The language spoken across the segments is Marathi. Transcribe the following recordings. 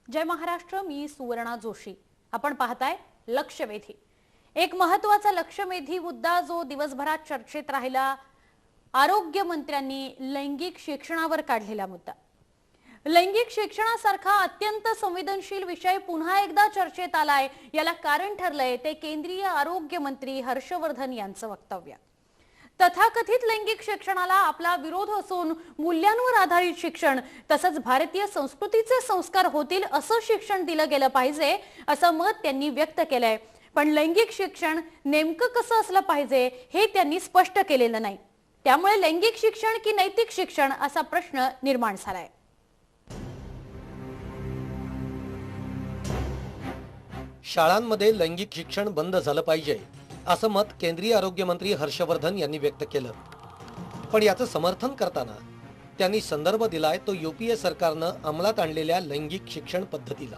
जय महाराष्ट्र. मी सुवर्णा जोशी. आपण पाहताय लक्षवेधी. एक महत्त्वाचा लक्षवेधी मुद्दा जो दिवसभरात चर्चेत राहिला, आरोग्य मंत्र्यांनी लैंगिक शिक्षणावर काढलेला मुद्दा. लैंगिक शिक्षणासारखा अत्यंत संवेदनशील विषय पुन्हा एकदा चर्चेत आलाय. याला कारण ठरलंय ते केंद्रीय आरोग्य मंत्री हर्षवर्धन यांचं वक्तव्य. तथाकथित लैंगिक शिक्षणाला आपला विरोध असून मूल्यांवर आधारित शिक्षण तसंच भारतीय संस्कृतीचे संस्कार होतील असं शिक्षण दिलं गेलं पाहिजे असं मत त्यांनी व्यक्त केलंय. पण लैंगिक शिक्षण नेमकं कसं असलं पाहिजे हे त्यांनी स्पष्ट केलेलं नाही. त्यामुळे लैंगिक शिक्षण की नैतिक शिक्षण असा प्रश्न निर्माण झालाय. शाळांमध्ये लैंगिक शिक्षण बंद झालं पाहिजे असं मत केंद्रीय आरोग्य मंत्री हर्षवर्धन यांनी व्यक्त केलं. पण याचं समर्थन करताना त्यांनी संदर्भ दिलाय तो यूपीए सरकारनं अंमलात आणलेल्या लैंगिक शिक्षण पद्धतीला.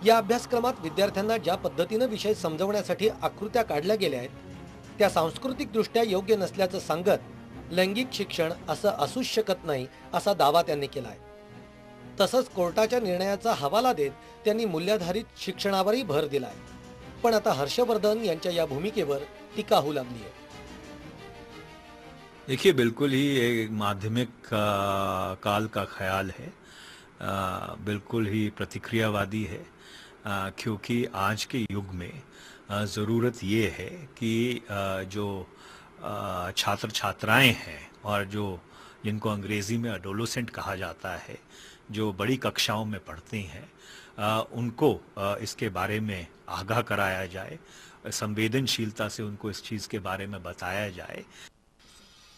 या अभ्यासक्रमात विद्यार्थ्यांना ज्या पद्धतीनं विषय समजवण्यासाठी आकृत्या काढल्या गेल्या आहेत त्या सांस्कृतिकदृष्ट्या योग्य नसल्याचं सांगत लैंगिक शिक्षण असं असूच शकत नाही असा दावा त्यांनी केलाय. तसंच कोर्टाच्या निर्णयाचा हवाला देत त्यांनी मूल्याधारित शिक्षणावरही भर दिलाय. पण आता हर्षवर्धन यांच्या या भूमिकेवर टीका होऊ लागली है. देखिए, बिल्कुल ही एक माध्यमिक काल का ख्याल है, बिल्कुल ही प्रतिक्रियावादी है, क्योंकि आज के युग में ज़रूरत ये है कि जो छात्र छात्राएं हैं और जो जिनको अंग्रेज़ी में एडोलेसेंट कहा जाता है, जो बड़ी कक्षाओं में पढ़ते हैं, उनको इसके बारे में आगाह कराया जाए, संवेदनशीलता से उनको इस चीज़ के बारे में बताया जाए.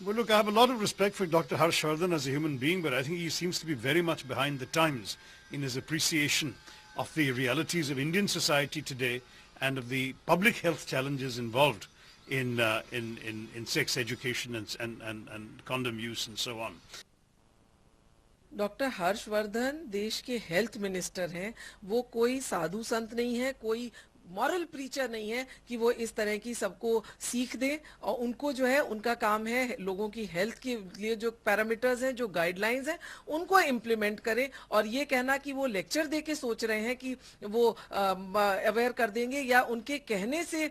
Well, look, I have a lot of respect for Dr. Harshvardhan as a human being, but I think he seems to be very much behind the times in his appreciation of the realities of Indian society today and of the public health challenges involved in sex education and condom use and so on. Doctor Harshvardhan देश के हेल्थ मिनिस्टर हैं. वो कोई साधु संत नहीं है, कोई मॉरल प्रीचर नहीं है कि वो इस तरह की सबको सीख दे. और उनको जो है उनका काम है लोगों की हेल्थ के लिए जो पैरामीटर्स हैं, जो गाइडलाइंस हैं, उनको इम्प्लीमेंट करें. और ये कहना कि वो लेक्चर दे के सोच रहे हैं कि वो अवेयर कर देंगे या उनके कहने से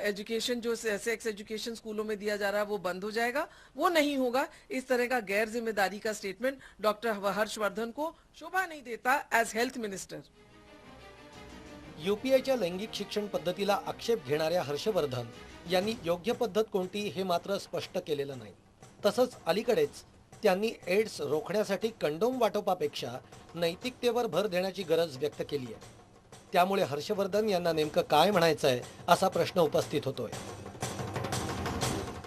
एजुकेशन जो सेक्स एजुकेशन स्कूलों में दिया जा रहा है वो बंद हो जाएगा, वो नहीं होगा. इस तरह का गैर जिम्मेदारी का स्टेटमेंट डॉक्टर हर्षवर्धन को शोभा नहीं देता एज हेल्थ मिनिस्टर. यूपीएच्या लैंगिक शिक्षण पद्धतीला आक्षेप घेणाऱ्या हर्षवर्धन यांनी योग्य पद्धत कोणती हे मात्र स्पष्ट केलेलं नाही. तसंच अलीकडेच त्यांनी एड्स रोखण्यासाठी कंडोम वाटपापेक्षा नैतिकतेवर भर देण्याची गरज व्यक्त केली आहे. त्यामुळे हर्षवर्धन यांना नेमकं काय म्हणायचंय असा प्रश्न उपस्थित होतोय.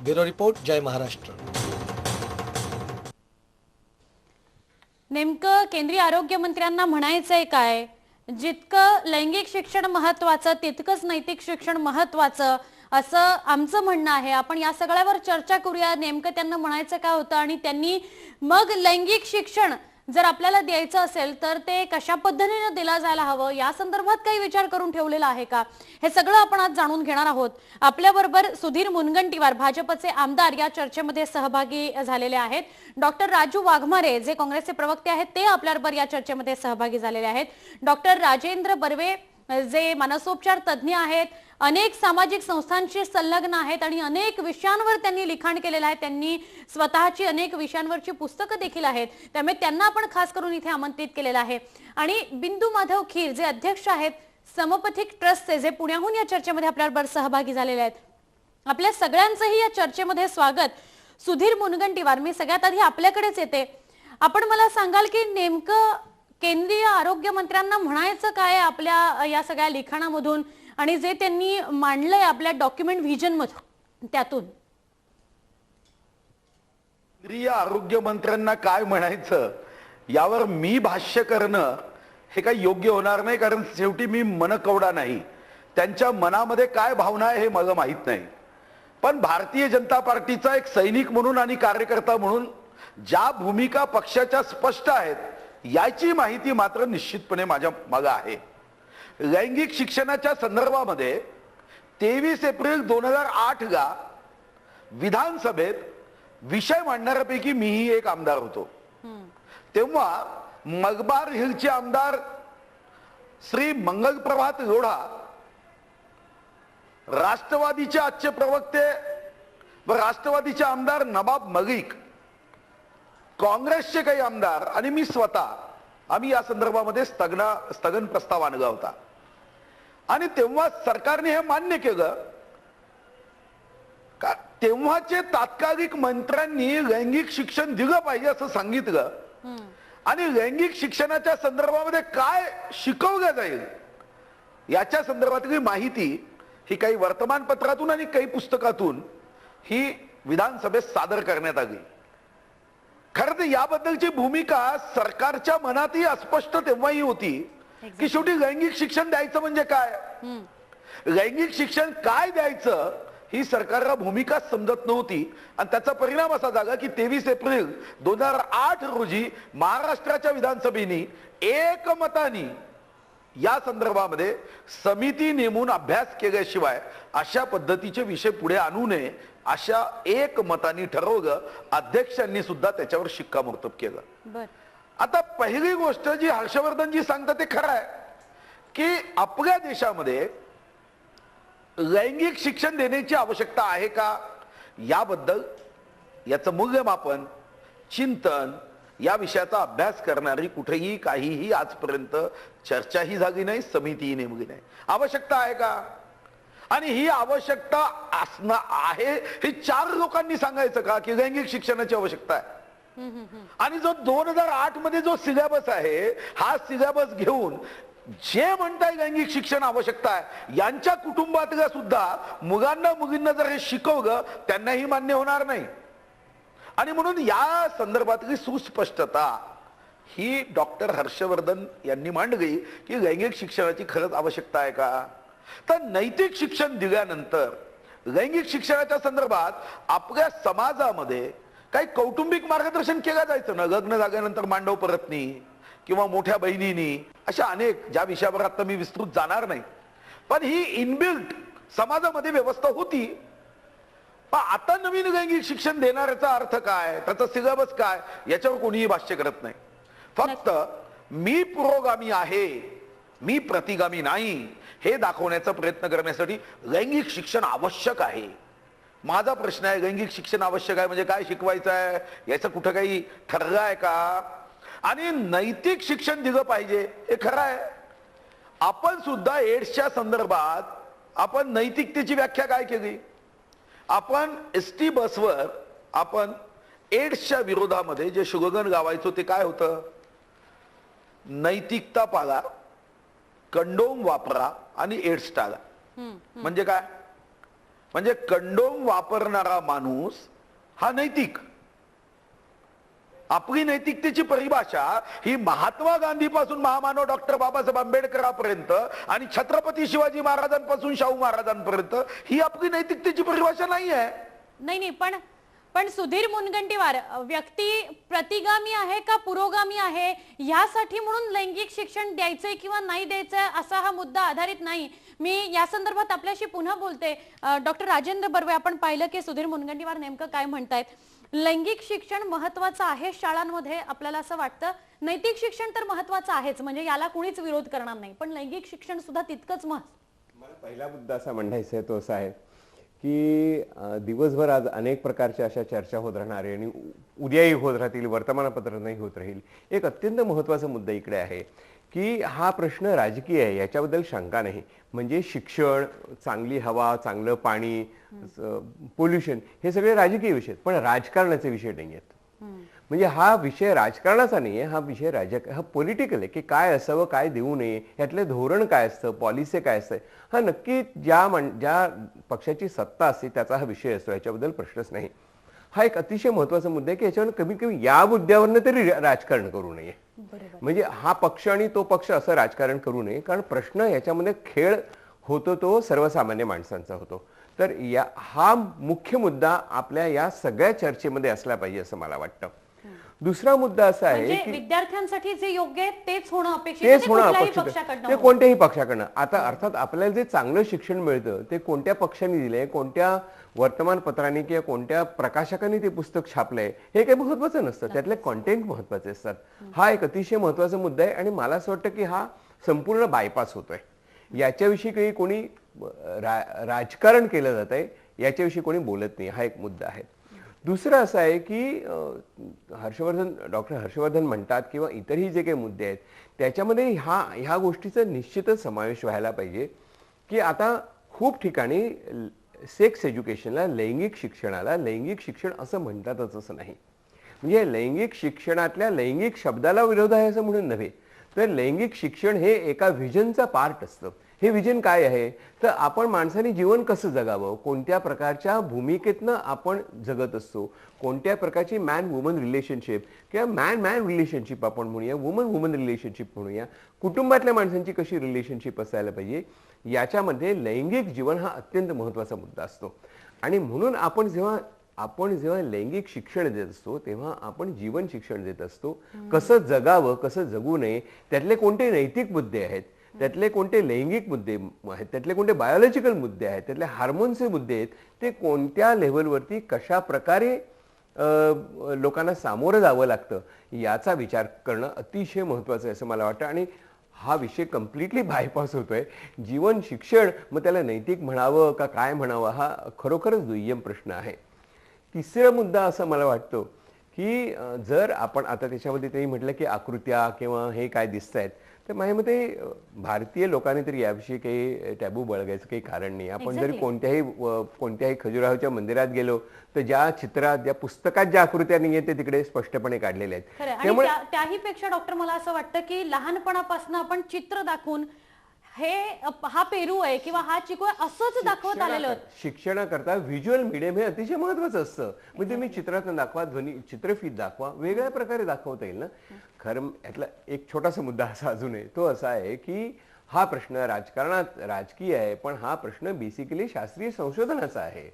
ब्युरो रिपोर्ट, जय महाराष्ट्र. नेमकं केंद्रीय आरोग्य मंत्र्यांना म्हणायचंय काय? जितकं लैंगिक शिक्षण महत्त्वाचं तितकंच नैतिक शिक्षण महत्त्वाचं असं आमचं म्हणणं आहे. आपण या सगळ्यावर चर्चा करूया. नेमकं त्यांना म्हणायचं काय होतं आणि त्यांनी मग लैंगिक शिक्षण जर आपल्याला द्यायचं असेल तर ते कशा पद्धतीने दिला जायला हवं या संदर्भात काही विचार करून ठेवलेला आहे का, हे सगळं आपण आज जाणून घेणार आहोत. आपल्याबरोबर सुधीर मुनगंटीवार भाजपचे आमदार या चर्चेमध्ये सहभागी झालेले आहेत. डॉक्टर राजू वाघमारे जे काँग्रेसचे प्रवक्ते आहेत ते आपल्याबरोबर या चर्चेमध्ये सहभागी झालेले आहेत. डॉक्टर राजेंद्र बर्वे जे मानसोपचार तज्ज्ञ आहेत, अनेक सामाजिक संस्थांशी संलग्न आहेत आणि अनेक विषयांवर त्यांनी लिखाण केलेलं आहे. त्यांनी स्वतःची अनेक विषयांवरची पुस्तकं देखील आहेत, त्यामुळे त्यांना आपण खास करून इथे आमंत्रित केलेलं आहे. आणि बिंदू माधव खीर जे अध्यक्ष आहेत समपथिक ट्रस्टचे, जे पुण्याहून या चर्चेमध्ये आपल्याबरोबर सहभागी झालेले आहेत. आपल्या सगळ्यांचंही या चर्चेमध्ये स्वागत. सुधीर मुनगंटीवार, मी सगळ्यात आधी आपल्याकडेच येते. आपण मला सांगाल की नेमकं केंद्रीय आरोग्य मंत्र्यांना म्हणायचं काय आपल्या या सगळ्या लिखाणामधून आणि जे त्यांनी मांडलंय आपल्या डॉक्युमेंट व्हिजन मधून त्यातून? केंद्रीय आरोग्य मंत्र्यांना काय म्हणायचं यावर मी भाष्य करणं हे काही योग्य होणार नाही, कारण शेवटी मी मनकवडा नाही. त्यांच्या मनामध्ये काय भावना आहे हे मला माहित नाही. पण भारतीय जनता पार्टीचा एक सैनिक म्हणून आणि कार्यकर्ता म्हणून ज्या भूमिका पक्षाच्या स्पष्ट आहेत याची माहिती मात्र निश्चितपणे माझ्या मागे आहे. लैंगिक शिक्षणाच्या संदर्भामध्ये 23 एप्रिल 2008 ला विधानसभेत विषय मांडणाऱ्यापैकी मीही एक आमदार होतो. तेव्हा मलबार हिलचे आमदार श्री मंगलप्रभात लोढा, राष्ट्रवादीचे आजचे प्रवक्ते व राष्ट्रवादीचे आमदार नवाब मलिक, काँग्रेसचे काही आमदार आणि मी स्वतः आम्ही या संदर्भामध्ये स्थगन प्रस्ताव आणला होता. आणि तेव्हा सरकारने हे मान्य केलं का तेव्हाचे तात्कालिक मंत्र्यांनी लैंगिक शिक्षण दिलं पाहिजे असं सांगितलं. आणि लैंगिक शिक्षणाच्या संदर्भामध्ये काय शिकवलं जाईल याच्या संदर्भातली माहिती ही काही वर्तमानपत्रातून आणि काही पुस्तकातून ही विधानसभेत सादर करण्यात आली. खरं तर याबद्दलची भूमिका सरकारच्या मनातही अस्पष्ट तेव्हाही होती की शेवटी लैंगिक शिक्षण द्यायचं म्हणजे काय, लैंगिक शिक्षण काय द्यायचं ही सरकारला भूमिका समजत नव्हती. आणि त्याचा परिणाम असा झाला की 23 एप्रिल 2008 रोजी महाराष्ट्राच्या विधानसभेने एकमताने या संदर्भामध्ये समिती नेमून अभ्यास केल्याशिवाय अशा पद्धतीचे विषय पुढे आणू नये अशा एकमताने ठरवलं. अध्यक्षांनी सुद्धा त्याच्यावर शिक्कामोर्तब केलं. आता पहिली गोष्ट जी हर्षवर्धनजी सांगतात ते खरं आहे की आपल्या देशामध्ये लैंगिक शिक्षण देण्याची आवश्यकता आहे का याबद्दल याचं मूल्यमापन, चिंतन, या विषयाचा अभ्यास करणारी कुठेही काहीही आजपर्यंत चर्चाही झाली नाही, समितीही नेमली नाही. आवश्यकता आहे का? आणि ही आवश्यकता असणं आहे हे 4 लोकांनी सांगायचं का की लैंगिक शिक्षणाची आवश्यकता आहे? आणि जो 2008 मध्ये जो सिलेबस आहे हा सिलेबस घेऊन जे म्हणताय लैंगिक शिक्षण आवश्यकता आहे यांच्या कुटुंबातल्या सुद्धा मुलांना मुलींना जर हे शिकवलं त्यांनाही मान्य होणार नाही. आणि म्हणून या संदर्भातली सुस्पष्टता ही डॉक्टर हर्षवर्धन यांनी मांडली की लैंगिक शिक्षणाची खरंच आवश्यकता आहे का. तर नैतिक शिक्षण दिल्यानंतर लैंगिक शिक्षणाच्या संदर्भात आपल्या समाजामध्ये काही कौटुंबिक मार्गदर्शन केलं जायचं ना. लग्न झाल्यानंतर मांडव परतनी किंवा मोठ्या बहिणीनी अशा अनेक ज्या विषयावर आता मी विस्तृत जाणार नाही, पण ही इनबिल्ट समाजामध्ये व्यवस्था होती. पण आता नवीन लैंगिक शिक्षण देणाऱ्याचा अर्थ काय, त्याचा सिलेबस काय याच्यावर कोणीही भाष्य करत नाही. फक्त मी पुरोगामी आहे, मी प्रतिगामी नाही हे दाखवण्याचा प्रयत्न करण्यासाठी लैंगिक शिक्षण आवश्यक आहे. माझा प्रश्न आहे लैंगिक शिक्षण आवश्यक आहे म्हणजे काय शिकवायचं आहे याचं कुठं काही ठरलं आहे का? आणि नैतिक शिक्षण दिलं पाहिजे हे खरं आहे. आपण सुद्धा एड्सच्या संदर्भात आपण नैतिकतेची व्याख्या काय केली? आपण एसटी बसवर आपण एड्सच्या विरोधामध्ये जे स्लोगन गावायचो ते काय होतं? नैतिकता पाळा, कंडोम वापरा आणि एड्स टाळा. म्हणजे काय? म्हणजे कंडोम वापरणारा माणूस हा नैतिक. आपली नैतिकतेची परिभाषा ही महात्मा गांधी पासून महामानव डॉक्टर बाबासाहेब आंबेडकरांपर्यंत आणि छत्रपती शिवाजी महाराजांपासून शाहू महाराजांपर्यंत ही आपली नैतिकतेची परिभाषा नाही आहे. नाही पण सुधीर मुनगंटीवार व्यक्ती प्रतिगामी आहे का पुरोगामी आहे यासाठी म्हणून लैंगिक शिक्षण द्यायचंय किंवा नाही द्यायचंय असा हा मुद्दा आधारित नाही. मी या संदर्भात आपल्याशी पुन्हा बोलते. डॉक्टर राजेंद्र बर्वे, आपण पाहिलं की सुधीर मुनगंटीवार नेमकं काय म्हणतायत. लैंगिक शिक्षण महत्वाचं आहे शाळांमध्ये, आपल्याला असं वाटतं. नैतिक शिक्षण तर महत्वाचं आहेच, म्हणजे याला कुणीच विरोध करणार नाही, पण लैंगिक शिक्षण सुद्धा तितकंच मला पहिला मुद्दा असा म्हणायचा आहे तो असा आहे की दिवसभर आज अनेक प्रकारच्या अशा चर्चा होत राहणार आहे आणि उद्याही होत राहतील, वर्तमानपत्रातही होत राहील. एक अत्यंत महत्त्वाचा मुद्दा इकडे आहे की हा प्रश्न राजकीय आहे, याच्याबद्दल शंका नाही. म्हणजे शिक्षण, चांगली हवा, चांगलं पाणी, पोल्युशन हे सगळे राजकीय विषय आहेत, पण राजकारणाचे विषय नाही आहेत. म्हणजे हा विषय राजकारणाचा नाही आहे, हा विषय हा पॉलिटिकल आहे की काय असावं, काय देऊ नये, यातले धोरण काय असतं, पॉलिसी काय असतं. हा नक्की ज्या पक्षाची सत्ता असते त्याचा हा विषय असतो, याच्याबद्दल प्रश्नच नाही. हा एक अतिशय महत्त्वाचा मुद्दा आहे की याच्यावर कमीत कमी या मुद्द्यावरनं तरी राजकारण करू नये. म्हणजे हा पक्ष आणि तो पक्ष असं राजकारण करू नये, कारण प्रश्न याच्यामध्ये खेळ होतो तो सर्वसामान्य माणसांचा होतो. तर हा मुख्य मुद्दा आपल्या या सगळ्या चर्चेमध्ये असला पाहिजे असं मला वाटतं. दुसरा मुद्दा असा आहे की विद्यार्थ्यांसाठी जे योग्य आहे तेच होणं अपेक्षित आहे, ते कोणत्याही पक्षाकडनं. आता अर्थात आपल्याला जे चांगलं शिक्षण मिळतं ते कोणत्या पक्षाने दिलंय, कोणत्या वर्तमानपत्रांनी किंवा कोणत्या प्रकाशकांनी ते पुस्तक छापलंय हे काही महत्वाचं नसतं, त्यातले कॉन्टेंट महत्वाचे असतात. हा एक अतिशय महत्वाचा मुद्दा आहे आणि मला असं वाटतं की हा संपूर्ण बायपास होतोय. याच्याविषयी काही कोणी राजकारण केलं जात आहे याच्याविषयी कोणी बोलत नाही. हा एक मुद्दा आहे. दुसरं असं आहे की डॉक्टर हर्षवर्धन म्हणतात किंवा इतरही जे काही मुद्दे आहेत त्याच्यामध्ये ह्या गोष्टीचा निश्चितच समावेश व्हायला पाहिजे की आता खूप ठिकाणी सेक्स एज्युकेशनला, लैंगिक शिक्षणाला लैंगिक शिक्षण असं म्हणतातच असं नाही. म्हणजे लैंगिक शिक्षणातल्या लैंगिक शब्दाला विरोध आहे असं म्हणून नव्हे, तर लैंगिक शिक्षण हे एका व्हिजनचा पार्ट असतं. हे विजन काय आहे, तर आपण माणसाने जीवन कसं जगावं, कोणत्या प्रकारच्या भूमिकेतनं आपण जगत असतो, कोणत्या प्रकारची मॅन वुमन रिलेशनशिप किंवा मॅन मॅन रिलेशनशिप आपण म्हणूया, वुमन वुमन रिलेशनशिप म्हणूया, कुटुंबातल्या माणसांची कशी रिलेशनशिप असायला पाहिजे, याच्यामध्ये लैंगिक जीवन हा अत्यंत महत्त्वाचा मुद्दा असतो. आणि म्हणून आपण जेव्हा लैंगिक शिक्षण देत असतो तेव्हा आपण जीवन शिक्षण देत असतो. कसं जगावं, कसं जगू नये, त्यातले कोणते नैतिक मुद्दे आहेत, त्यातले कोणते लैंगिक मुद्दे आहेत, त्यातले कोणते बायोलॉजिकल मुद्दे आहेत, त्यातले हार्मोन्सचे मुद्दे आहेत, ते कोणत्या लेव्हलवरती कशा प्रकारे लोकांना सामोरं जावं लागतं याचा विचार करणं अतिशय महत्त्वाचं आहे असं मला वाटतं. आणि हा विषय कम्प्लिटली बायपास होतोय. जीवन शिक्षण मग त्याला नैतिक म्हणावं का काय म्हणावं हा खरोखरच दुय्यम प्रश्न आहे. तिसरा मुद्दा असं मला वाटतो की जर आपण आता त्याच्यामध्ये त्यांनी म्हटलं की आकृत्या किंवा हे काय दिसत आहेत, तर माझ्या मते भारतीय लोकांनी तरी याविषयी काही टॅबू बाळगायचं काही कारण नाही. आपण जरी कोणत्याही खजुराहोच्या मंदिरात गेलो तर ज्या पुस्तकात ज्या आकृत्या नाही आहेत ते तिकडे स्पष्टपणे काढलेल्या आहेत. त्यामुळे त्याही पेक्षा डॉक्टर मला असं वाटतं की लहानपणापासून आपण चित्र दाखवून हा पेरू आहे किंवा हा चिकू आहे असंच दाखवत आलेलो आहोत. शिक्षणाकरता व्हिज्युअल मीडियम हे अतिशय महत्वाचं असतं. म्हणजे तुम्ही चित्रातून दाखवा, चित्रफित दाखवा, वेगळ्या प्रकारे दाखवता येईल ना. खरं यातला एक छोटासा मुद्दा असा अजून आहे, तो असा आहे की हा प्रश्न राजकारणात राजकीय आहे, पण हा प्रश्न बेसिकली शास्त्रीय संशोधनाचा आहे.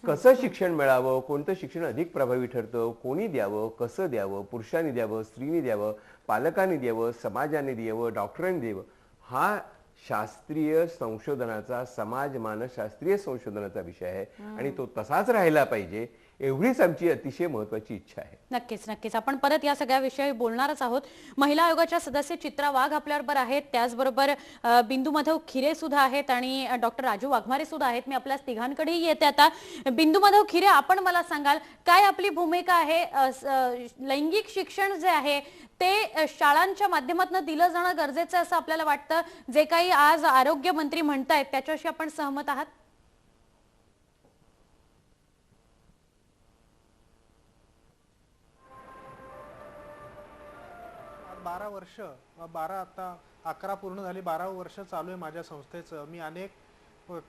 कसं शिक्षण मिळावं, कोणतं शिक्षण अधिक प्रभावी ठरतं, कोणी द्यावं, कसं द्यावं, पुरुषांनी द्यावं, स्त्रीने द्यावं, पालकांनी द्यावं, समाजाने द्यावं, डॉक्टरांनी द्यावं, हा शास्त्रीय संशोधनाचा, समाज मानसशास्त्रीय संशोधनाचा विषय आहे आणि तो तसाच राहिला पाहिजे एवढीच आमची अतिशय महत्त्वाची इच्छा आहे. नक्कीच नक्कीच आपण परत या सगळ्या विषयावर बोलणारच आहोत. महिला आयोगाच्या सदस्य चित्रा वाघ आपल्याबरोबर आहेत, त्याचबरोबर बिंदू माधव खिरे सुद्धा आहेत आणि डॉक्टर राजू वाघमारे सुद्धा आहेत. मी आपल्या तिघांकडेही येते. आता बिंदू माधव खिरे, आपण मला सांगाल काय आपली भूमिका आहे? लैंगिक शिक्षण जे आहे ते शाळांच्या माध्यमातून दिलं जाणं गरजेचं असं आपल्याला वाटतं. जे काही आज आरोग्य मंत्री म्हणतायत त्याच्याशी आपण सहमत आहात? 12 वर्ष 12 आता 11 पूर्ण झाली, 12 वर्ष चालू आहे माझ्या संस्थेचं. मी अनेक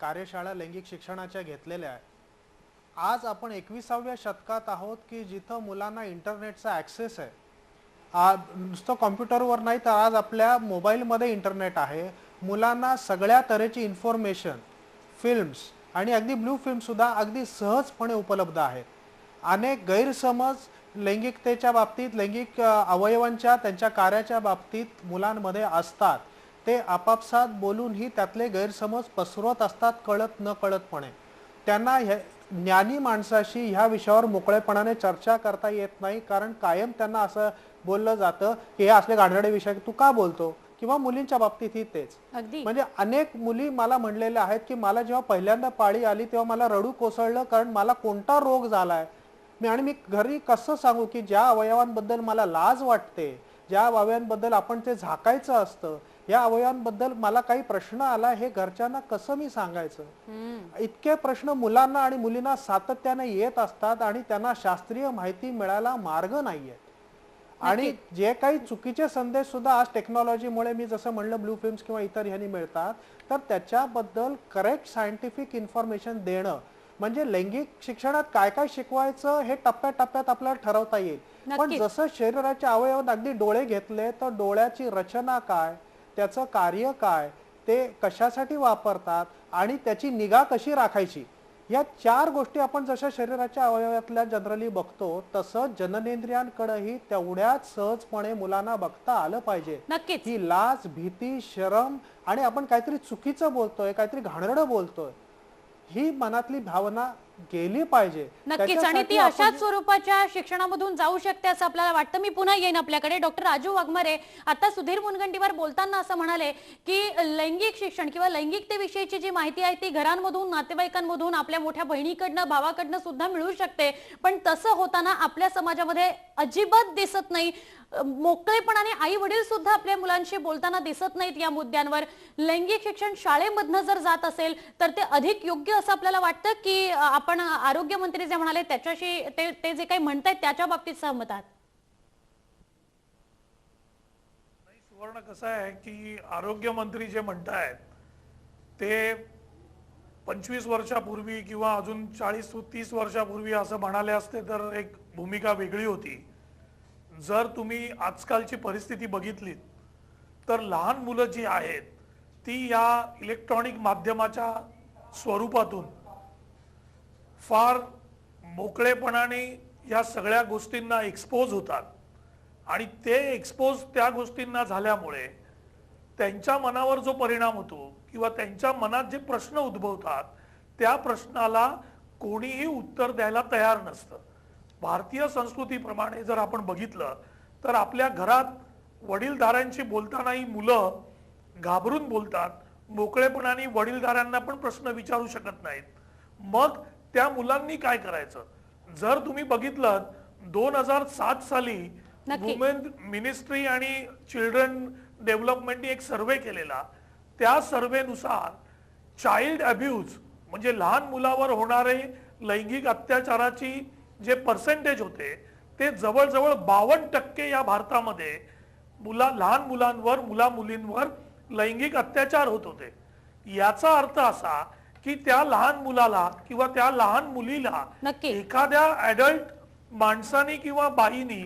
कार्यशाळा लैंगिक शिक्षणाच्या घेतलेल्या आहे. आज आपण 21व्या शतकात आहोत की जिथं मुलांना इंटरनेटचा ॲक्सेस आहे. नुसतं कॉम्प्युटरवर नाही तर आज आपल्या मोबाईलमध्ये इंटरनेट आहे. मुलांना सगळ्या तऱ्हेची इन्फॉर्मेशन, फिल्म्स आणि अगदी ब्लू फिल्मसुद्धा अगदी सहजपणे उपलब्ध आहेत. अनेक गैरसमज लैंगिकतेच्या बाबतीत, लैंगिक अवयवांच्या त्यांच्या कार्याच्या बाबतीत मुलांमध्ये असतात. ते आपापसात बोलूनही त्यातले गैरसमज पसरवत असतात कळत न कळतपणे. त्यांना ज्ञानी माणसाशी ह्या विषयावर मोकळेपणाने चर्चा करता येत नाही, कारण कायम त्यांना असं बोललं जातं की हे असले गाणेरडे विषय तू का बोलतो, किंवा मुलींच्या बाबतीतही तेच. म्हणजे अनेक मुली मला म्हणलेल्या आहेत की मला जेव्हा पहिल्यांदा पाळी आली तेव्हा मला रडू कोसळलं, कारण मला कोणता रोग झालाय आणि मी घरी कसं सांगू की ज्या अवयवांबद्दल मला लाज वाटते, ज्या अवयवांबद्दल आपण ते झाकायचं असतं, या अवयवांबद्दल मला काही प्रश्न आला, हे घरच्यांना कसं मी सांगायचं. इतके प्रश्न मुलांना आणि मुलींना सातत्याने येत असतात आणि त्यांना शास्त्रीय माहिती मिळायला मार्ग नाहीये. आणि जे काही चुकीचे संदेश सुद्धा आज टेक्नॉलॉजीमुळे, मी जसं म्हणलं ब्लू फिल्म्स किंवा इतर ह्यांनी मिळतात, तर त्याच्याबद्दल करेक्ट सायंटिफिक इन्फॉर्मेशन देणं, म्हणजे लैंगिक शिक्षणात काय काय शिकवायचं हे टप्प्याटप्प्यात आपल्याला ठरवता येईल. पण जसं शरीराच्या अवयवात अगदी डोळे घेतले तर डोळ्याची रचना काय, त्याचं कार्य काय, ते कशासाठी वापरतात आणि त्याची निगा कशी राखायची, या 4 गोष्टी आपण जशा शरीराच्या अवयवातल्या जनरली बघतो तसं जननेंद्रियांकडेही तेवढ्याच सहजपणे मुलांना बघता आलं पाहिजे. ही लाज, भीती, शरम आणि आपण काहीतरी चुकीचं बोलतोय, काहीतरी घाणेरडं बोलतोय, ही मनातली भावना गेली पाहिजे. नक्कीच, आणि त्याच्यासाठी ती आपण अशाच स्वरूपाच्या शिक्षणामधून जाऊ शकते असं आपल्याला वाटतं. मी पुन्हा येईन आपल्याकडे. डॉक्टर राजू वाघमारे, आता सुधीर मुनगंटीवार बोलताना असं म्हणाले की लैंगिक शिक्षण किंवा लैंगिकतेविषयीची जी माहिती आहे ती घरांमधून, नातेवाईकांमधून, आपल्या मोठ्या बहिणीकडनं, भावाकडनं सुद्धा मिळू शकते, पण तसं होताना आपल्या समाजामध्ये अजिबात दिसत नाही. मोकळेपणाने आई वडील सुद्धा आपल्या मुलांशी बोलताना दिसत नाहीत या मुद्द्यांवर. लैंगिक शिक्षण शाळेमधनं जर जात असेल तर ते अधिक योग्य असं आपल्याला वाटतं की आपण आरोग्यमंत्री जे म्हणाले त्याच्याशी ते जे काही म्हणतायत त्याच्या बाबतीत सहमत आहात? सुवर्ण कसं आहे की आरोग्यमंत्री जे म्हणतायत ते 25 वर्षापूर्वी किंवा अजून 40-30 वर्षापूर्वी असं म्हणाले असते तर एक भूमिका वेगळी होती. जर तुम्ही आजकालची परिस्थिती बघितलीत तर लहान मुलं जी आहेत ती या इलेक्ट्रॉनिक माध्यमाच्या स्वरूपातून फार मोकळेपणाने या सगळ्या गोष्टींना एक्सपोज होतात आणि ते एक्सपोज त्या गोष्टींना झाल्यामुळे त्यांच्या मनावर जो परिणाम होतो किंवा त्यांच्या मनात जे प्रश्न उद्भवतात त्या प्रश्नाला कोणीही उत्तर द्यायला तयार नसतं. भारतीय संस्कृतीप्रमाणे जर आपण बघितलं तर आपल्या घरात वडीलधाऱ्यांशी बोलतानाही मुलं घाबरून बोलतात, मोकळेपणाने वडीलधाऱ्यांना पण प्रश्न विचारू शकत नाहीत. मग त्या मुलांनी काय करायचं? जर तुम्ही बघितलं 2007 साली वुमेन मिनिस्ट्री आणि चिल्ड्रन डेव्हलपमेंटने एक सर्वे केलेला. त्या सर्वेनुसार चाइल्ड अब्यूज म्हणजे लहान मुलावर होणारे लैंगिक अत्याचाराची जे पर्सेंटेज होते ते जवळजवळ 52% या भारतामध्ये लहान मुलांवर, मुला मुलींवर लैंगिक अत्याचार होत होते. याचा अर्थ असा की त्या लहान मुलाला किंवा त्या लहान मुलीला एखाद्या ऍडल्ट माणसाने किंवा बाईनी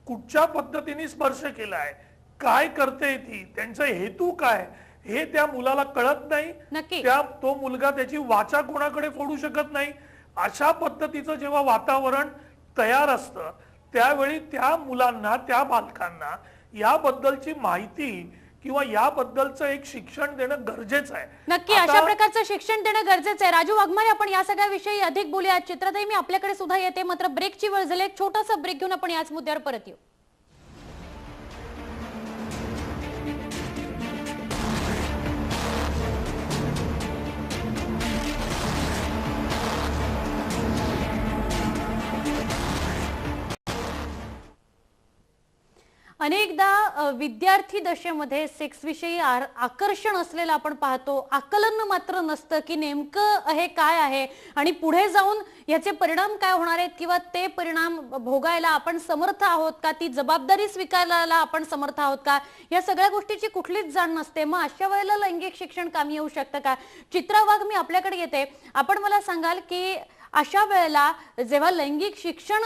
कुठच्या पद्धतीने स्पर्श केलाय, काय करते ती, त्यांचा हेतू काय हे त्या मुलाला कळत नाही. तो मुलगा त्याची वाचा कोणाकडे फोडू शकत नाही. अशा पद्धतीचं जेव्हा वातावरण तयार असतं त्यावेळी त्या मुलांना, त्या बालकांना याबद्दलची माहिती किंवा याबद्दलचं एक शिक्षण देणं गरजेचं आहे. नक्की अशा प्रकारचं शिक्षण देणं गरजेचं आहे. राजू वाघमारे, आपण या सगळ्या विषयी अधिक बोलूया. चित्राताई, मी आपल्याकडे सुद्धा येते, मात्र ब्रेकची वेळ झाली. एक छोटासा ब्रेक घेऊन आपण याच मुद्द्यावर परत येऊ. अनेकदा विद्यार्थी दशेमध्ये सेक्स विषयी आकर्षण असलेलं आपण पाहतो, आकलन मात्र नसतं की नेमकं हे काय आहे आणि पुढे जाऊन याचे परिणाम काय होणार आहेत किंवा ते परिणाम भोगायला आपण समर्थ आहोत का, ती जबाबदारी स्वीकारायला आपण समर्थ आहोत का, या सगळ्या गोष्टीची कुठलीच जाण नसते. मग अशा वेळेला लैंगिक शिक्षण कामी येऊ शकतं का? चित्रा वाघ, मी आपल्याकडे येते. आपण मला सांगाल की अशा वेळेला जेव्हा लैंगिक शिक्षण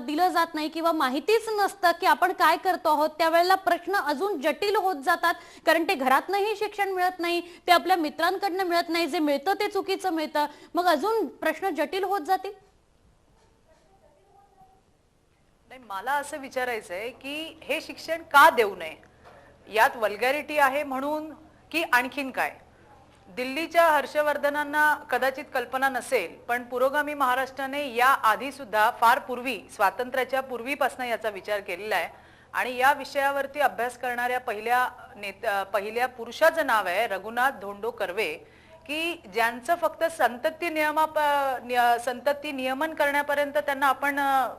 दिलं जात नाही किंवा माहितीच नसतं की आपण काय करतो आहोत, त्यावेळेला प्रश्न अजून जटिल होत जातात. कारण ते घरातनंही शिक्षण मिळत नाही, ते आपल्या मित्रांकडनं मिळत नाही, जे मिळतं ते चुकीचं मिळतं. मग अजून प्रश्न जटिल होत जातील. नाही, मला असं विचारायचंय की हे शिक्षण का देऊ नये? यात वल्गॅरिटी आहे म्हणून की आणखीन काय? दिल्लीच्या हर्षवर्धनांना कदाचित कल्पना नसेल, पण पुरोगामी महाराष्ट्राने या आधी सुद्धा फार पूर्वी, स्वातंत्र्याच्या पूर्वीपासून याचा विचार केलेला आहे आणि या विषयावरती अभ्यास करणाऱ्या पहिल्या पुरुषाचं नाव आहे रघुनाथ धोंडो कर्वे, की ज्यांचं फक्त संतती नियमन करण्यापर्यंत त्यांना आपण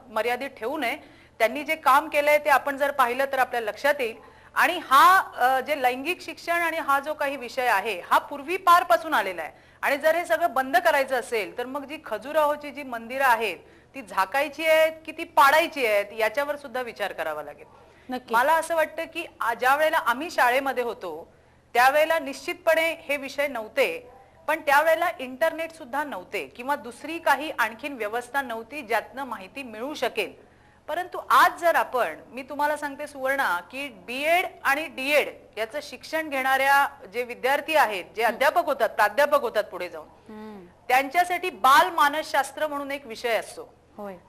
मर्यादित ठेवू नये. त्यांनी जे काम केलंय ते आपण जर पाहिलं तर आपल्या लक्षात येईल. आणि हा जे लैंगिक शिक्षण आणि हा जो काही विषय आहे हा पूर्वी पारपासून आलेला आहे आणि जर हे सगळं बंद करायचं असेल तर मग जी खजुराहोची जी मंदिरं आहेत ती झाकायची आहेत की ती पाडायची आहेत याच्यावर सुद्धा विचार करावा लागेल. मला असं वाटतं की ज्या वेळेला आम्ही शाळेमध्ये होतो त्यावेळेला निश्चितपणे हे विषय नव्हते, पण त्यावेळेला इंटरनेट सुद्धा नव्हते किंवा दुसरी काही आणखीन व्यवस्था नव्हती ज्यातनं माहिती मिळू शकेल. परंतु आज जर आपण, मी तुम्हाला सांगते सुवर्णा, की बीएड आणि डीएड याचं शिक्षण घेणाऱ्या जे विद्यार्थी आहेत, जे अध्यापक होतात, प्राध्यापक होतात पुढे जाऊन, त्यांच्यासाठी बाल मानसशास्त्र म्हणून एक विषय असतो,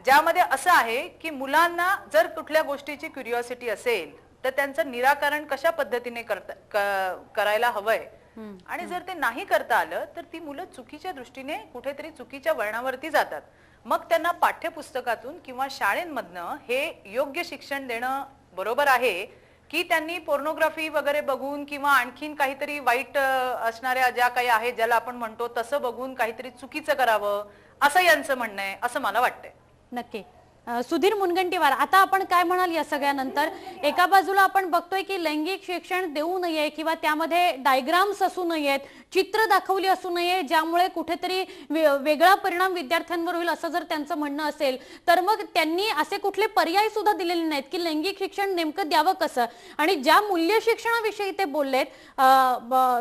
ज्यामध्ये असं आहे की मुलांना जर कुठल्या गोष्टीची क्युरिओसिटी असेल तर त्यांचं निराकरण कशा पद्धतीने करायला हवंय आणि जर ते नाही करता आलं तर ती मुलं चुकीच्या दृष्टीने कुठेतरी चुकीच्या वळणावरती जातात. मग त्यांना पाठ्यपुस्तकातून किंवा शाळेमधनं हे योग्य शिक्षण देणं बरोबर आहे की त्यांनी पोर्नोग्राफी वगैरे बघून किंवा आणखीन काहीतरी वाईट असणाऱ्या ज्या काही आहेत ज्याला आपण म्हणतो तसं बघून काहीतरी चुकीचं करावं असं यांचं म्हणणं आहे असं मला वाटतंय. नक्की. सुधीर मुनगंटीवार, आता आपण काय म्हणाल या सगळ्यानंतर? एका बाजूला आपण बघतोय की लैंगिक शिक्षण देऊ नये किंवा त्यामध्ये डायग्राम्स असू नयेत, चित्र दाखवली असू नये ज्यामुळे कुठेतरी वेगळा परिणाम विद्यार्थ्यांवर होईल असं जर त्यांचं म्हणणं असेल तर मग त्यांनी असे कुठले पर्याय सुद्धा दिलेले नाहीत की लैंगिक शिक्षण नेमकं द्यावं कसं. आणि ज्या मूल्य शिक्षणाविषयी ते बोललेत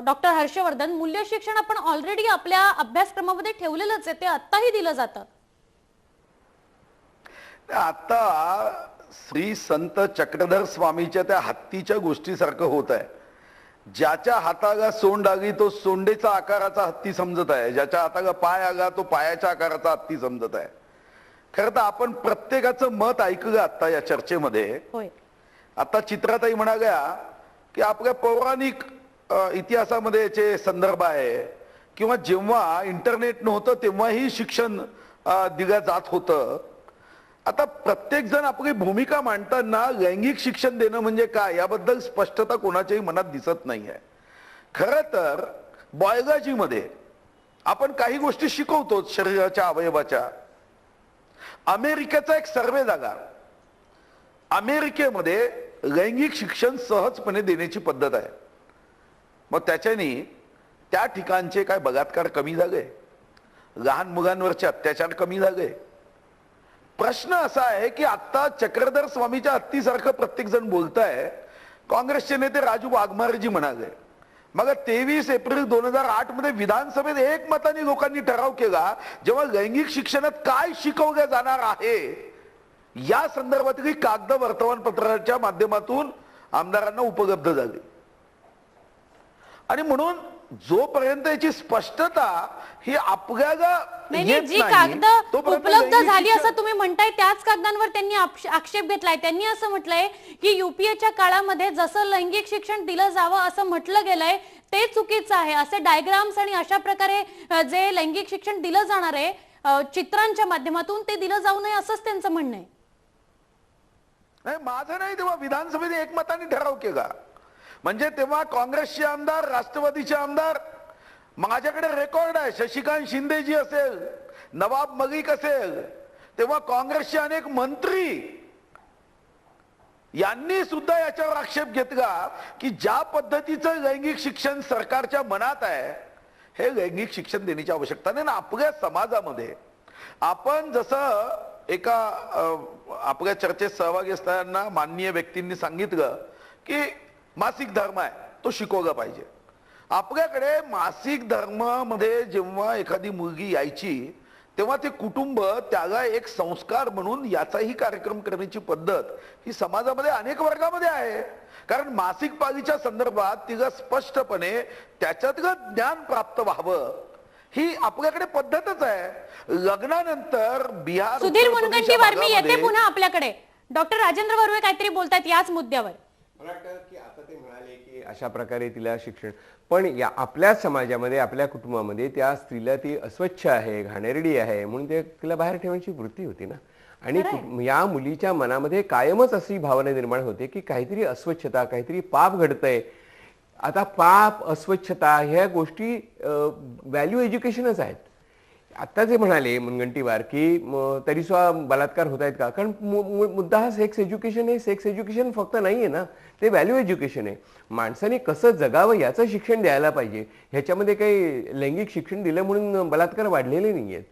डॉक्टर हर्षवर्धन, मूल्य शिक्षण आपण ऑलरेडी आपल्या अभ्यासक्रमामध्ये ठेवलेलंच आहे, ते आत्ताही दिलं जातं. आता श्री संत चक्रधर स्वामीच्या त्या हत्तीच्या गोष्टीसारखं होत आहे. ज्याच्या हाताला सोंड आली तो सोंडेचा आकाराचा हत्ती समजत आहे, ज्याच्या हाताला पाय आला तो पायाच्या आकाराचा हत्ती समजत आहे. खरं तर आपण प्रत्येकाचं मत ऐकलं आता या चर्चेमध्ये. आता चित्राताई म्हणाल्या की आपल्या पौराणिक इतिहासामध्ये याचे संदर्भ आहे किंवा जेव्हा इंटरनेट नव्हतं तेव्हाही शिक्षण दिलं जात होतं. आता प्रत्येक जण आपली भूमिका मांडताना लैंगिक शिक्षण देणं म्हणजे काय याबद्दल स्पष्टता कोणाच्याही मनात दिसत नाहीये. खरं तर बायोलॉजीमध्ये आपण काही गोष्टी शिकवतो शरीराच्या अवयवाच्या. अमेरिकेचा एक सर्वे झाला. अमेरिकेमध्ये लैंगिक शिक्षण सहजपणे देण्याची पद्धत आहे. मग त्याच्यानी त्या ठिकाणचे काय बलात्कार कमी झाले, लहान मुलांवरचे अत्याचार कमी झाले. प्रश्न असा आहे की आता चक्रधर स्वामीच्या हत्तीसारखं प्रत्येक जण बोलताय. काँग्रेसचे नेते राजू वाघमारेजी म्हणाले. मग 23 एप्रिल 2008 मध्ये विधानसभेत एकमताने लोकांनी ठराव केला जेव्हा लैंगिक शिक्षणात काय शिकवलं जाणार आहे या संदर्भातली कागद वर्तमानपत्राच्या माध्यमातून आमदारांना उपलब्ध झाली. आणि म्हणून जोपर्यंत याची स्पष्टता ही आपल्याला जी कागद उपलब्ध झाली असं तुम्ही म्हणताय त्याच कागदांवर त्यांनी आक्षेप घेतलाय. त्यांनी असं म्हटलंय की युपीएच्या काळामध्ये जसं लैंगिक शिक्षण दिलं जावं असं म्हटलं गेलंय ते चुकीचं आहे. असे डायग्राम्स आणि अशा प्रकारे जे लैंगिक शिक्षण दिलं जाणार आहे चित्रांच्या माध्यमातून ते दिलं जाऊ नये असंच त्यांचं म्हणणं आहे. माझं नाही, तेव्हा विधानसभेने एकमताने ठराव केला. म्हणजे तेव्हा काँग्रेसचे आमदार, राष्ट्रवादीचे आमदार, माझ्याकडे रेकॉर्ड आहे, शशिकांत शिंदेजी असेल, नवाब मलिक असेल, तेव्हा काँग्रेसचे अनेक मंत्री यांनी सुद्धा याच्यावर आक्षेप घेतला की ज्या पद्धतीचं लैंगिक शिक्षण सरकारच्या मनात आहे हे लैंगिक शिक्षण देण्याची आवश्यकता नाही. आपल्या समाजामध्ये आपण जसं एका आपल्या चर्चेत सहभागी असताना माननीय व्यक्तींनी सांगितलं की मासिक धर्म आहे तो शिकवला पाहिजे. आपल्याकडे मासिक धर्म मध्ये जेव्हा एखादी मुलगी यायची तेव्हा ते कुटुंब त्याला एक संस्कार म्हणून याचाही कार्यक्रम करण्याची पद्धत ही समाजामध्ये अनेक वर्गामध्ये आहे. कारण मासिक पाळीच्या संदर्भात तिला स्पष्टपणे त्याच्यातलं ज्ञान प्राप्त व्हावं ही आपल्याकडे पद्धतच आहे. लग्नानंतर बिहार, सुधीर मुनगंटीवार, मी येते पुन्हा आपल्याकडे. डॉक्टर राजेंद्र वर्वे काहीतरी बोलतात याच मुद्द्यावर. मला वाटतं की आता ते म्हणाले की अशा प्रकारे तिला शिक्षण, पण या आपल्या समाजामध्ये आपल्या कुटुंबामध्ये त्या स्त्रीला ती अस्वच्छ आहे, घाणेरडी आहे म्हणून ते तिला बाहेर ठेवण्याची वृत्ती होती ना. आणि या मुलीच्या मनामध्ये कायमच अशी भावना निर्माण होते की काहीतरी अस्वच्छता, काहीतरी पाप घडतंय. आता पाप, अस्वच्छता ह्या गोष्टी व्हॅल्यू एज्युकेशनच आहेत. आता जे म्हणाले मुनगंटीवार की तरी सुद्धा बलात्कार होत आहेत का, कारण मुद्दा हा सेक्स एज्युकेशन आहे. सेक्स एज्युकेशन फक्त नाहीये ना, ते व्हॅल्यू एज्युकेशन आहे. माणसाने कसं जगावं याचं शिक्षण द्यायला पाहिजे. ह्याच्यामध्ये काही लैंगिक शिक्षण दिलं म्हणून बलात्कार वाढलेले नाहीयेत.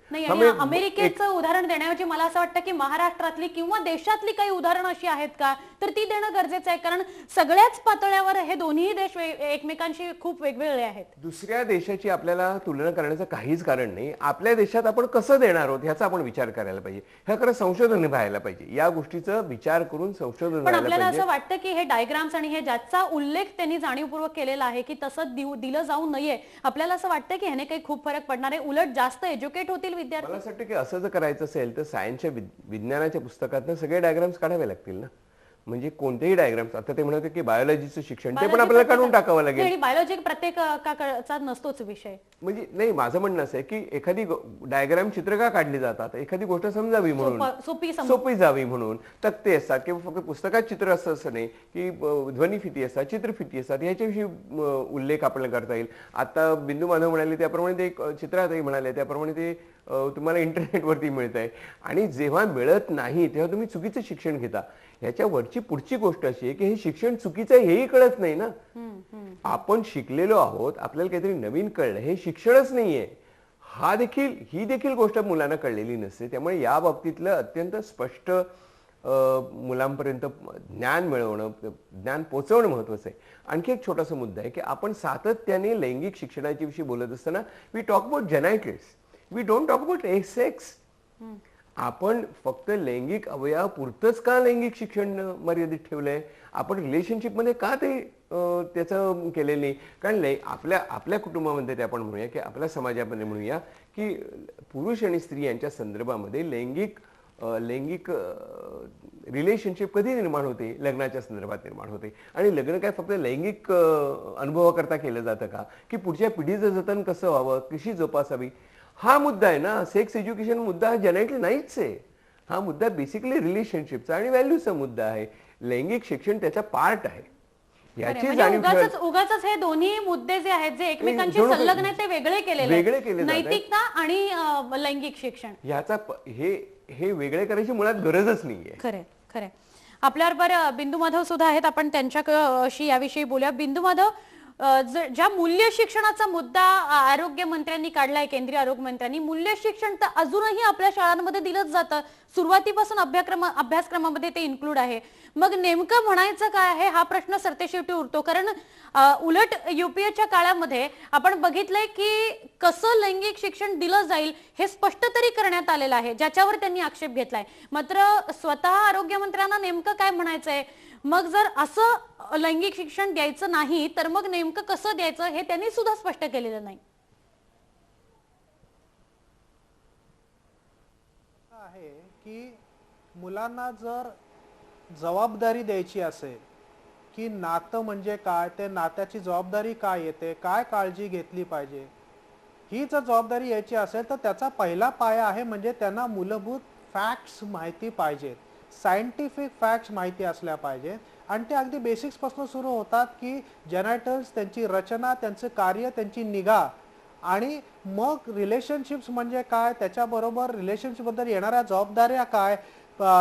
अमेरिकेचं उदाहरण देण्याऐवजी मला असं वाटतं की महाराष्ट्रातली किंवा देशातली काही उदाहरणं अशी आहेत का तर ती देणं गरजेचं आहे. कारण सगळ्याच पातळ्यावर हे दोन्ही देश एकमेकांशी खूप वेगवेगळे आहेत. दुसऱ्या देशाची आपल्याला तुलना करण्याचं काहीच कारण नाही. आपल्या देशात आपण कसं देणार आहोत ह्याचा आपण विचार करायला पाहिजे. ह्याकडे संशोधन व्हायला पाहिजे. या गोष्टीचं विचार करून संशोधन व्हायला पाहिजे. आपल्याला असं वाटतं की हे डायग्राम्स आणि हे ज्याचा उल्लेख त्यांनी जाणीवपूर्वक केलेला आहे की तसं दिलं जाऊ नये, आपल्याला असं वाटतं की ह्याने काही खूप फरक पडणार आहे, उलट जास्त एज्युकेट होतील विद्यार्थी. मला असं वाटतं की असं जर करायचं असेल तर सायन्सच्या विज्ञानाच्या पुस्तकातनं सगळे डायग्राम्स काढावे लागतील ना. म्हणजे कोणतेही डायग्राम्स, आता ते म्हणत की बायोलॉजीचं शिक्षण ते पण आपल्याला काढून टाकावं लागेल. बायोलॉजी प्रत्येकाचा नसतोच विषय. म्हणजे नाही, माझं म्हणणं असं आहे की एखादी डायग्राम चित्र का काढली जातात, एखादी गोष्ट समजावी म्हणून, सोपी जावी म्हणून तक्ते असतात किंवा फक्त पुस्तकात चित्र असतं असं नाही की ध्वनिफिती असतात, चित्रफिती असतात, ह्याच्याविषयी उल्लेख आपल्याला करता येईल. आता बिंदू माधव म्हणाले त्याप्रमाणे ते एक चित्रातही म्हणाले त्याप्रमाणे ते तुम्हाला इंटरनेटवरती मिळत आहे. आणि जेव्हा मिळत नाही तेव्हा तुम्ही चुकीचं शिक्षण घेता. ह्याच्यावरची पुढची गोष्ट अशी आहे की हे शिक्षण चुकीचं आहे हेही कळत नाही ना. आपण शिकलेलो आहोत, आपल्याला काहीतरी नवीन कळलं, हे शिक्षणच नाहीये, ही देखील गोष्ट मुलांना कळलेली नसते. त्यामुळे या बाबतीतलं अत्यंत स्पष्ट मुलांपर्यंत ज्ञान मिळवणं, ज्ञान पोचवणं महत्वाचं आहे. आणखी एक छोटासा मुद्दा आहे की आपण सातत्याने लैंगिक शिक्षणाच्या विषयी बोलत असताना we talk about genitals, we don't talk about sex. आपण फक्त लैंगिक अवयवापुरतंच का लैंगिक शिक्षण मर्यादित ठेवलंय? आपण रिलेशनशिपमध्ये का ते त्याचं केलेलं नाही? कारण आपल्या कुटुंबामध्ये ते आपण म्हणूया की आपल्या समाजामध्ये म्हणूया की पुरुष आणि स्त्री यांच्या संदर्भामध्ये लैंगिक रिलेशनशिप कधी निर्माण होते? लग्नाच्या संदर्भात निर्माण होते. आणि लग्न काय फक्त लैंगिक अनुभवाकरता केलं जातं का? की पुढच्या पिढीचं जतन कसं व्हावं, कशी जोपासावी, हा मुद्दा आहे ना. सेक्स एज्युकेशन मुद्दा हा जेनेटली नाहीच आहे. हा मुद्दा बेसिकली रिलेशनशिपचा आणि व्हॅल्यूचा मुद्दा आहे. लैंगिक शिक्षण त्याचा पार्ट आहे. याची जाणीव उगाच हे दोन्ही मुद्दे जे आहेत जे एकमेकांशी संलग्न आहेत ते वेगळे केलेले, नैतिकता आणि लैंगिक शिक्षण, याचा हे वेगळे करायची मुळात गरजच नाहीये. खरे. आपल्याबरोबर बिंदू माधव सुद्धा आहेत, आपण त्यांच्याशी याविषयी बोलूया. बिंदू माधव, ज्या मूल्य शिक्षणाचा मुद्दा आरोग्य मंत्र्यांनी काढलाय, केंद्रीय आरोग्य मंत्र्यांनी, मूल्य शिक्षण तर अजूनही आपल्या शाळांमध्ये दिलंच जातं, सुरुवातीपासून अभ्यासक्रमामध्ये ते इन्क्लूड आहे. मग नेमकं म्हणायचं काय आहे हा प्रश्न सरतेशेवटी उरतो. कारण उलट युपीएच्या काळामध्ये आपण बघितलंय की कसं लैंगिक शिक्षण दिलं जाईल हे स्पष्ट तरी करण्यात आलेलं आहे, ज्याच्यावर त्यांनी आक्षेप घेतलाय. मात्र स्वतः आरोग्य मंत्र्यांना नेमकं काय म्हणायचंय? मग जर असं लैंगिक शिक्षण द्यायचं नाही तर मग नेमकं कसं द्यायचं हे त्यांनी सुद्धा स्पष्ट केलेलं नाही. आहे की मुलांना जर जबाबदारी द्यायची असेल की नातं म्हणजे काय, ते नात्याची जबाबदारी काय येते, काय काळजी घेतली पाहिजे, ही जर जबाबदारी यायची असेल तर त्याचा पहिला पाया आहे म्हणजे त्यांना मूलभूत फॅक्ट्स माहिती पाहिजेत, सायंटिफिक फॅक्ट्स माहिती असल्या पाहिजे. आणि ते अगदी बेसिक्सपासून सुरू होतात की जेनायटल्स, त्यांची रचना, त्यांचं कार्य, त्यांची निगा, आणि मग रिलेशनशिप्स म्हणजे काय, त्याच्याबरोबर रिलेशनशिपबद्दल येणाऱ्या जबाबदाऱ्या काय,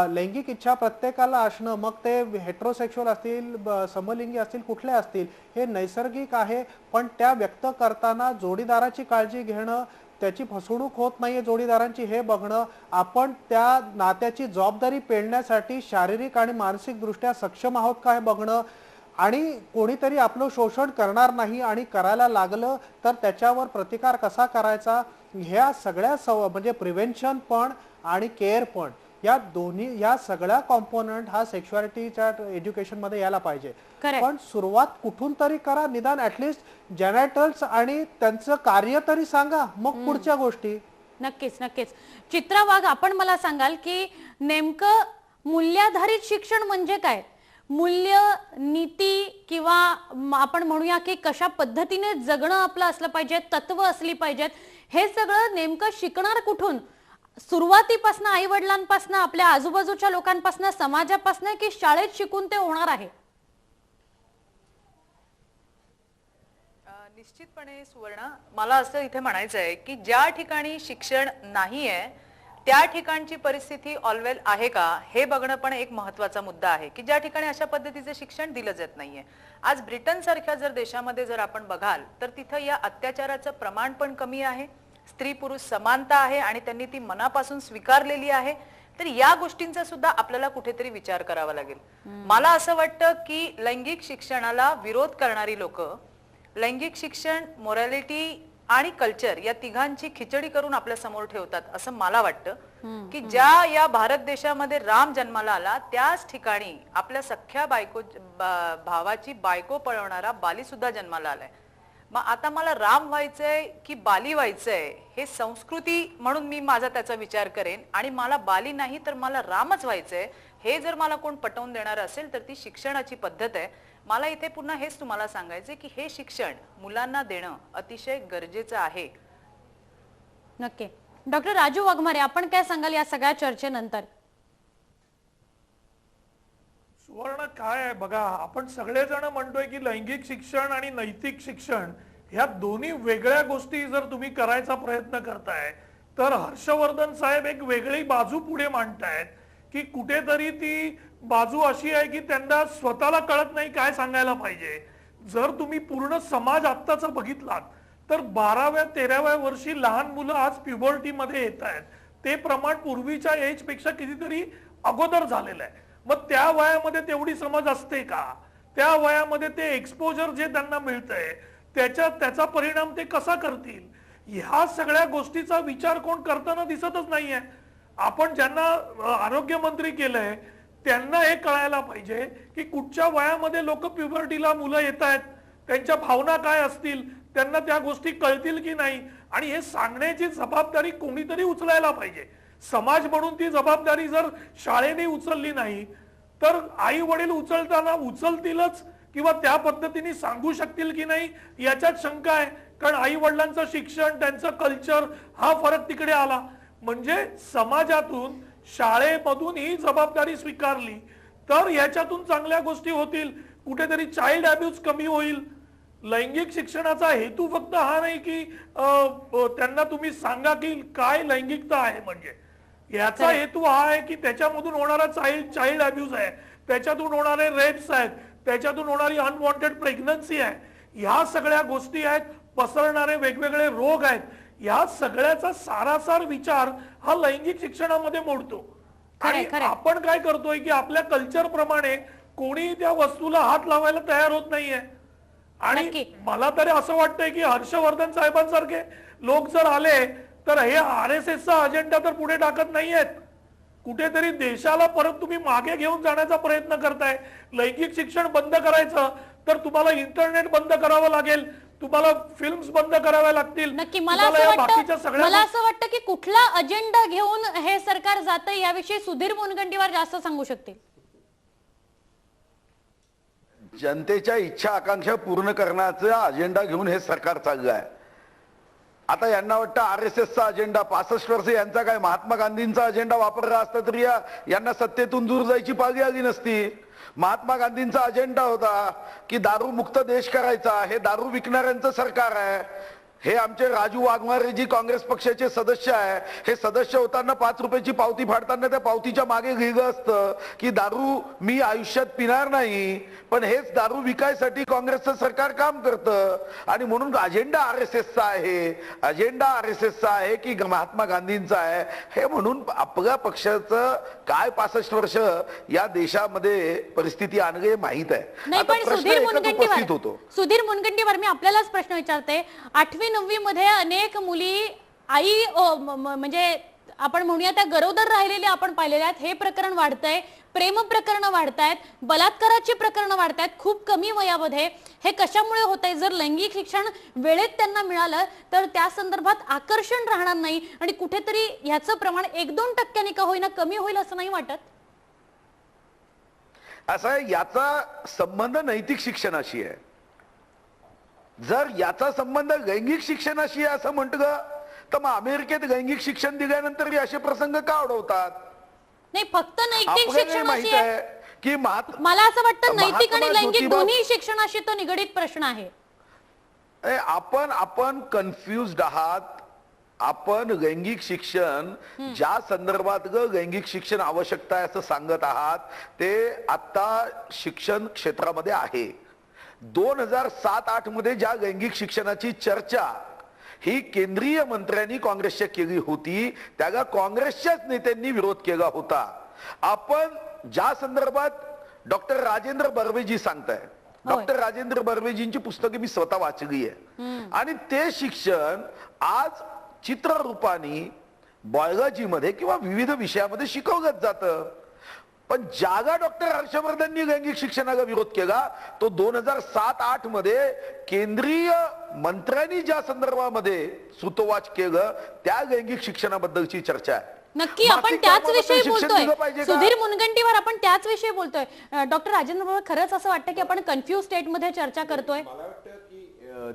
लैंगिक इच्छा प्रत्येकाला असणं, मग ते हेट्रोसेक्शुअल असतील, समलिंगी असतील, कुठले असतील, हे नैसर्गिक आहे. पण त्या व्यक्त करताना जोडीदाराची काळजी घेणं, त्याची फसवणूक होत नाहीये जोडीदारांची हे बघणं, आपण त्या नात्याची जबाबदारी पेलण्यासाठी शारीरिक आणि मानसिक दृष्ट्या सक्षम आहोत का हे बघणं, आणि कोणीतरी आपलं शोषण करणार नाही आणि करायला लागलं तर त्याच्यावर प्रतिकार कसा करायचा, ह्या सगळ्या म्हणजे प्रिव्हेन्शन पण आणि केअर पण, या सगळ्या कॉम्पोनंट हा सेक्शुअलिटीच्या एज्युकेशन मध्ये यायला पाहिजे. पण सुरुवात कुठून तरी करा, निदान ऍटलिस्ट जेनेटल्स आणि त्यांचं कार्य तरी सांगा, मग पुढच्या गोष्टी. नक्कीच. चित्रा वाघ, आपण मला सांगाल की नेमकं मूल्याधारित शिक्षण म्हणजे काय? मूल्य, नीती, किंवा आपण म्हणूया की कशा पद्धतीने जगणं आपलं असलं पाहिजे, तत्व असली पाहिजेत, हे सगळं नेमकं शिकणार कुठून? सुरुवातीपासून, आई वडिलांपासून, आपल्या आजूबाजूच्या लोकांपासून, समाजापासून, की शाळेत शिकून ते होणार आहे? निश्चितपणे सुवर्णा, मला असं इथे म्हणायचं आहे की ज्या ठिकाणी शिक्षण नाहीये त्या ठिकाणची परिस्थिती ऑलवेल आहे का हे बघणं पण एक महत्वाचा मुद्दा आहे की ज्या ठिकाणी अशा पद्धतीचे शिक्षण दिलं जात नाहीये. आज ब्रिटन सारख्या जर देशामध्ये जर आपण बघाल तर तिथं या अत्याचाराचं प्रमाण पण कमी आहे, स्त्री पुरुष समानता आहे आणि त्यांनी ती मनापासून स्वीकारलेली आहे. तर या गोष्टींचा सुद्धा आपल्याला कुठेतरी विचार करावा लागेल. मला असं वाटतं की लैंगिक शिक्षणाला विरोध करणारी लोक लैंगिक शिक्षण, मोरॅलिटी आणि कल्चर या तिघांची खिचडी करून आपल्या समोर ठेवतात असं मला वाटतं की ज्या या भारत देशामध्ये राम जन्माला आला त्याच ठिकाणी आपल्या सख्या भावाची बायको पळवणारा बाली सुद्धा जन्माला आलाय. मग आता मला राम व्हायचंय की बाली व्हायचंय हे संस्कृती म्हणून मी माझा त्याचा विचार करेन, आणि मला बाली नाही तर मला रामच व्हायचंय हे जर मला कोण पटवून देणार असेल तर ती शिक्षणाची पद्धत आहे. मला इथे पुन्हा हेच तुम्हाला सांगायचे की हे शिक्षण मुलांना देणं अतिशय गरजेचं आहे. नक्की. डॉक्टर राजू वाघमारे, आपण काय सांगाल या सगळ्या चर्चेनंतर? सुवर्ण काय आहे बघा, आपण सगळेजण म्हणतोय की लैंगिक शिक्षण आणि नैतिक शिक्षण ह्या दोन्ही वेगळ्या गोष्टी जर तुम्ही करायचा प्रयत्न करताय तर हर्षवर्धन साहेब एक वेगळी बाजू पुढे मांडतायत की कुठेतरी ती बाजू अशी आहे की त्यांना स्वतःला कळत नाही काय सांगायला पाहिजे. जर तुम्ही पूर्ण समाज आत्ताचा बघितलात तर 12व्या 13व्या वर्षी लहान मुलं आज प्युबर्टी मध्ये येत आहेत. ते प्रमाण पूर्वीच्या एज पेक्षा कितीतरी अगोदर झालेलं आहे. मग त्या वयामध्ये तेवढी समज असते का? त्या वयामध्ये ते एक्सपोजर जे त्यांना मिळतंय त्याचा परिणाम ते कसा करतील? ह्या सगळ्या गोष्टीचा विचार कोण करताना दिसतच नाहीये. आपण ज्यांना आरोग्य मंत्री केलंय त्यांना हे कळायला पाहिजे की कुठच्या वयामध्ये लोक प्युबर्टीला मुलं येत आहेत, त्यांच्या भावना काय असतील, त्यांना त्या गोष्टी कळतील की नाही, आणि हे सांगण्याची जबाबदारी कोणीतरी उचलायला पाहिजे. समाज म्हणून ती जबाबदारी जर शाळेने उचलली नाही तर आई वडील उचलतीलच किंवा त्या पद्धतीने सांगू शकतील की नाही याच्यात शंका आहे. कारण आई वडिलांचं शिक्षण, त्यांचं कल्चर, हा फरक तिकडे आला. म्हणजे समाजातून शाळेमधून ही जबाबदारी स्वीकारली तर याच्यातून चांगल्या गोष्टी होतील. कुठेतरी चाइल्ड अब्यूज कमी होईल. लैंगिक शिक्षणाचा हेतू फक्त हा नाही की त्यांना तुम्ही सांगा की काय लैंगिकता आहे, म्हणजे याचा हेतू हा आहे की त्याच्यामधून होणारा चाइल्ड अब्यूज आहे, त्याच्यातून होणारे रेप्स आहेत, त्याच्यातून होणारी अनवॉन्टेड प्रेग्नन्सी आहे, ह्या सगळ्या गोष्टी आहेत, पसरणारे वेगवेगळे रोग आहेत. या सगळ्याचा सारासार विचार हा लैंगिक शिक्षणामध्ये मोडतो. आणि आपण काय करतोय की आपल्या कल्चर प्रमाणे कोणी त्या वस्तूला हात लावायला तयार होत नाहीये. आणि मला तरी असं वाटतंय की हर्षवर्धन साहेबांसारखे लोक जर आले तर हे RSSचा अजेंडा तर पुढे टाकत नाहीयेत. कुठेतरी देशाला परत तुम्ही मागे घेऊन जाण्याचा प्रयत्न करताय. लैंगिक शिक्षण बंद करायचं तर तुम्हाला इंटरनेट बंद करावं लागेल, तुम्हाला फिल्म्स बंद कराव्या लागतील. नक्की. मला असं वाटतं की कुठला अजेंडा घेऊन हे सरकार जातंय याविषयी सुधीर मुनगंटीवार जास्त सांगू शकतील. जनतेच्या इच्छा आकांक्षा पूर्ण करण्याचा अजेंडा घेऊन हे सरकार चाललं आहे. आता यांना वाटतं RSSचा अजेंडा, 65 वर्ष यांचा काय महात्मा गांधींचा अजेंडा वापरला असता तरी यांना सत्तेतून दूर जायची पाळी आली नसती. महात्मा गांधींचा अजेंडा होता की दारू मुक्त देश करायचा. हे दारू विकणाऱ्यांचं सरकार आहे. हे आमचे राजू वाघमारे जी काँग्रेस पक्षाचे सदस्य आहे, हे सदस्य होताना 5 रुपयाची पावती फाडताना त्या पावतीच्या मागे लिहिलं असतं की दारू मी आयुष्यात पिणार नाही, पण हेच दारू विकायसाठी काँग्रेसचं सरकार काम करतं. आणि म्हणून अजेंडा RSSचा आहे, अजेंडा RSSचा आहे की महात्मा गांधींचा आहे. हे म्हणून आपल्या पक्षाचं काय 65 वर्ष या देशामध्ये परिस्थिती आणली माहित आहे. नाही, पण सुधीर मुनगंटीवार मी आपल्यालाच प्रश्न विचारते. 8वी 9वी मध्ये अनेक मुली आई म्हणजे आपण म्हणूया त्या गरोदर राहिलेल्या आपण पाहिलेल्या आहेत. हे प्रकरण वाढतंय, प्रेम प्रकरण वाढतायत, बलात्काराची प्रकरण वाढतायत खूप कमी वयामध्ये. हे कशामुळे होतंय? जर लैंगिक शिक्षण वेळेत त्यांना मिळालं तर त्या संदर्भात आकर्षण राहणार नाही आणि कुठेतरी ह्याचं प्रमाण 1-2% का होईना कमी होईल असं नाही वाटत? असा याचा संबंध नैतिक शिक्षणाशी आहे. जर याचा संबंध लैंगिक शिक्षणाशी आहे असं म्हणतं तर मग अमेरिकेत लैंगिक शिक्षण दिल्यानंतर असे प्रसंग का ओढवतात? नाही, फक्त नैतिक शिक्षणाशी आहे की मला असं वाटतं नैतिक आणि लैंगिक दोन्ही शिक्षणाशी तो निगडीत प्रश्न आहे. आपण कन्फ्युज्ड आहात. आपण लैंगिक शिक्षण ज्या संदर्भात लैंगिक शिक्षण आवश्यकता आहे असं सांगत आहात ते आता शिक्षण क्षेत्रामध्ये आहे. 2007-8 मध्ये ज्या लैंगिक शिक्षणाची चर्चा ही केंद्रीय मंत्र्यांनी काँग्रेसच्या केली होती त्याला काँग्रेसच्याच नेत्यांनी विरोध केला होता. आपण ज्या संदर्भात डॉक्टर राजेंद्र बर्वेजी सांगताय, डॉक्टर राजेंद्र बर्वेजींची पुस्तके मी स्वतः वाचली आहे. आणि ते शिक्षण आज चित्ररूपाने बायोलॉजी मध्ये किंवा विविध विषयामध्ये शिकवलं जातं. पण ज्याला डॉक्टर हर्षवर्धननी लैंगिक शिक्षणाला विरोध केला तो 2007-8 मध्ये केंद्रीय मंत्र्यांनी ज्या संदर्भामध्ये सूतोवाच केलं त्या लैंगिक शिक्षणाबद्दलची चर्चा आहे. नक्की आपण मासिक त्याच धर्माबद्दल विषयी शिक्षण बोलतोय. दिलं पाहिजे का? सुधीर मुनगंटीवार आपण त्याच विषयी बोलतोय. डॉक्टर राजेंद्र बाबा, खरंच असं वाटतं की आपण कन्फ्युज स्टेट मध्ये चर्चा करतोय? मला वाटतं की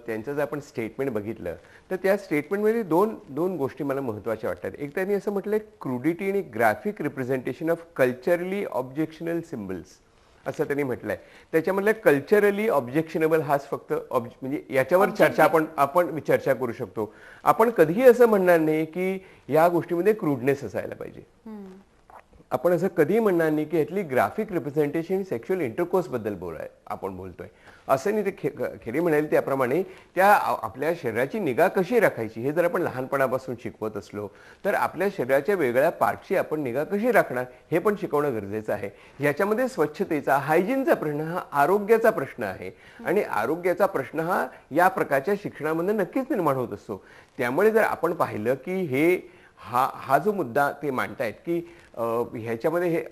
त्यांचं जर आपण स्टेटमेंट बघितलं तर त्या स्टेटमेंटमध्ये दोन गोष्टी मला महत्त्वाच्या वाटतात. एक त्यांनी असं म्हटलंय क्रुडिटी आणि graphic representation of culturally objectional symbols असं त्यांनी म्हटलंय. त्याच्यामधलं कल्चरली ऑब्जेक्शनेबल हाच फक्त म्हणजे याच्यावर चर्चा आपण चर्चा करू शकतो. आपण कधीही असं म्हणणार नाही की या गोष्टीमध्ये क्रूडनेस असायला पाहिजे. आपण असं कधीही म्हणणार नाही की यातली ग्राफिक रिप्रेझेंटेशन सेक्शुअल इंटरकोर्स बद्दल आपण बोलतोय असं नाही. ते खरे म्हणाले त्याप्रमाणे त्या आपल्या शरीराची निगा कशी राखायची हे जर आपण लहानपणापासून शिकवत असलो तर आपल्या शरीराच्या वेगळ्या पार्टची आपण निगा कशी राखणार हे पण शिकवणं गरजेचं आहे. याच्यामध्ये स्वच्छतेचा, हायजीनचा प्रश्न हा आरोग्याचा प्रश्न आहे आणि आरोग्याचा प्रश्न हा या प्रकारच्या शिक्षणामध्ये नक्कीच निर्माण होत असतो. त्यामुळे जर आपण पाहिलं की हा जो मुद्दा ते मांडतायत की ह्याच्यामध्ये हे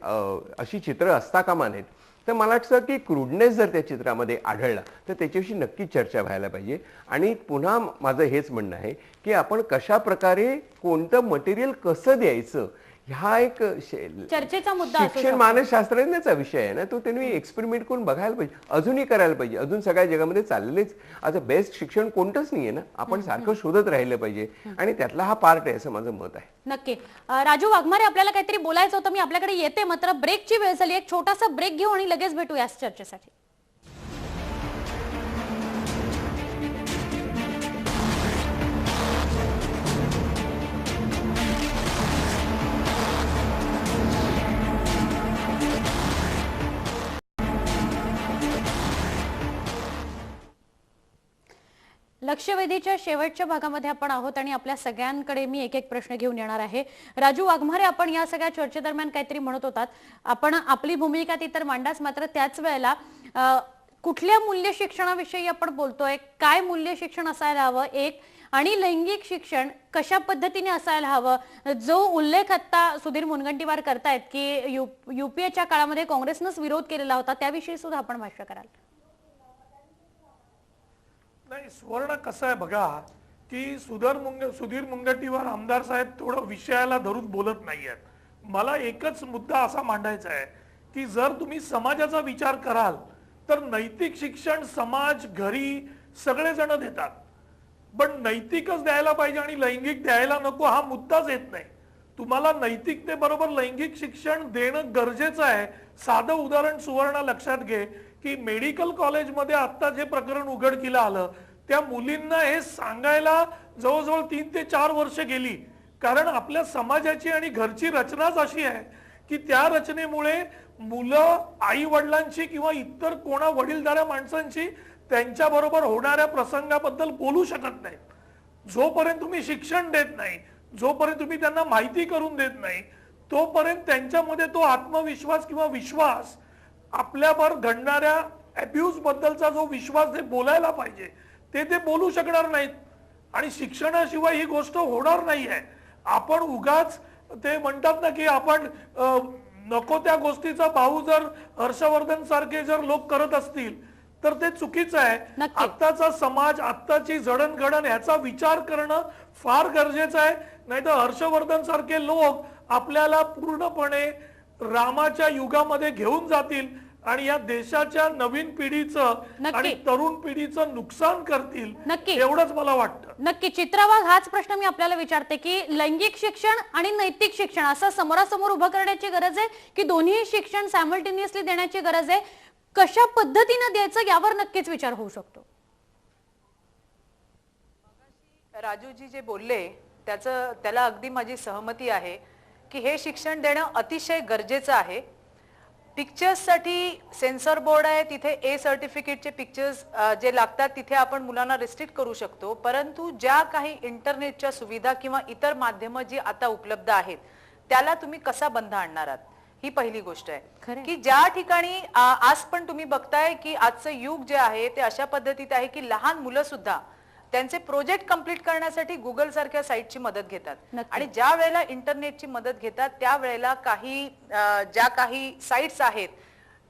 अशी चित्र असता कामा नयेत, तर मला वाटतं की क्रूडनेस जर त्या चित्रामध्ये आढळला तर त्याच्याविषयी नक्की चर्चा व्हायला पाहिजे. आणि पुन्हा माझं हेच म्हणणं आहे की आपण कशा प्रकारे कोणतं मटेरियल कसं द्यायचं हा एक चर्चेचा मुद्दा असू शिक्षण शकतो. मानसशास्त्रज्ञाचा विषय आहे ना, तो त्यांनी एक्सपेरिमेंट करून बघायला पाहिजे, अजूनही करायला पाहिजे. अजून सगळ्या जगामध्ये चाललेलेच आता बेस्ट शिक्षण कोणतंच नाहीये ना, आपण सारखं शोधत राहिलं पाहिजे आणि त्यातला हा पार्ट आहे असं माझं मत आहे. नक्की. राजू वाघमारे, आपल्याला काहीतरी बोलायचं होतं, मी आपल्याकडे येते, मात्र ब्रेकची वेळ झाली. एक छोटासा ब्रेक घेऊ आणि लगेच भेटू या चर्चेसाठी. लक्षवेधीच्या शेवटच्या भागामध्ये आपण आहोत आणि आपल्या सगळ्यांकडे मी एक प्रश्न घेऊन येणार आहे. राजू वाघमारे, आपण या सगळ्या चर्चेदरम्यान काहीतरी म्हणत होतात, आपण आपली भूमिका ती तर मांडाच, मात्र त्याच वेळेला कुठल्या मूल्य शिक्षणाविषयी आपण बोलतोय, काय मूल्य शिक्षण असायला हवं एक, आणि लैंगिक शिक्षण कशा पद्धतीने असायला हवं, जो उल्लेख आता सुधीर मुनगंटीवार करतायत की युपीएच्या काळामध्ये काँग्रेसनंच विरोध केलेला होता, त्याविषयी सुद्धा आपण भाष्य कराल? नाही, सुवर्ण कसं आहे बघा की सुधीर मुनगंटीवार आमदार साहेब थोडं विषयाला धरून बोलत नाहीयेत. मला एकच मुद्दा असा मांडायचा आहे की जर तुम्ही समाजाचा विचार कराल तर नैतिक शिक्षण समाज, घरी सगळेजण देतात, पण नैतिकच द्यायला पाहिजे आणि लैंगिक द्यायला नको हा मुद्दाच येत नाही. तुम्हाला नैतिकतेबरोबर लैंगिक शिक्षण देणं गरजेचं आहे. साधं उदाहरण सुवर्ण लक्षात घे की मेडिकल कॉलेजमध्ये आता जे प्रकरण उघडकीला आलं त्या मुलींना हे सांगायला जवळजवळ 3 ते 4 वर्ष गेली, कारण आपल्या समाजाची आणि घरची रचनाच अशी आहे की त्या रचनेमुळे मुलं आई वडिलांशी किंवा इतर कोणा वडीलधाऱ्या माणसांशी त्यांच्या बरोबर होणाऱ्या प्रसंगाबद्दल बोलू शकत नाही. जोपर्यंत तुम्ही शिक्षण देत नाही, जोपर्यंत तुम्ही त्यांना माहिती करून देत नाही, तोपर्यंत त्यांच्यामध्ये तो आत्मविश्वास किंवा विश्वास, आपल्यावर घडणाऱ्या अब्यूज बद्दलचा जो विश्वास ते बोलायला पाहिजे ते बोलू शकणार नाहीत. आणि शिक्षणाशिवाय ही गोष्ट होणार नाहीये. आपण उगाच ते म्हणतात ना की आपण नको त्या गोष्टीचा भाऊ जर हर्षवर्धन सारखे जर लोक करत असतील तर ते चुकीचं आहे. आत्ताचा समाज, आत्ताची जडणघडण ह्याचा विचार करणं फार गरजेचं आहे. नाही तर हर्षवर्धन सारखे लोक आपल्याला पूर्णपणे रामाच्या युगामध्ये घेऊन जातील आणि या देशाच्या नवीन पिढीचं आणि तरुण पिढीचं नुकसान करतील, एवढंच मला वाटतं. नक्की. चित्रावाघ, हाच प्रश्न मी आपल्याला विचारते की लैंगिक शिक्षण आणि नैतिक शिक्षण असं समोरासमोर उभं करण्याची गरज आहे की दोन्ही शिक्षण सायमल्टेनियसली देण्याची गरज आहे? कशा पद्धतीने द्यायचं यावर नक्कीच विचार होऊ शकतो. राजूजी जे बोलले त्याला अगदी माझी सहमती आहे की हे शिक्षण देणं अतिशय गरजेचं आहे. पिक्चर्ससाठी सेन्सर बोर्ड आहे, तिथे ए सर्टिफिकेटचे पिक्चर्स जे लागतात तिथे आपण मुलांना रिस्ट्रिक्ट करू शकतो, परंतु ज्या काही इंटरनेटच्या सुविधा किंवा इतर माध्यमं जी आता उपलब्ध आहेत त्याला तुम्ही कसा बंध आणणार आहात, ही पहिली गोष्ट आहे. की ज्या ठिकाणी आज पण तुम्ही बघताय की आजचं युग जे आहे ते अशा पद्धतीत आहे की लहान मुलं सुद्धा त्यांचे प्रोजेक्ट कंप्लीट करण्यासाठी गुगल सारख्या साईटची मदत घेतात. आणि ज्या वेळेला इंटरनेटची मदत घेतात त्यावेळेला ज्या काही साईट्स आहेत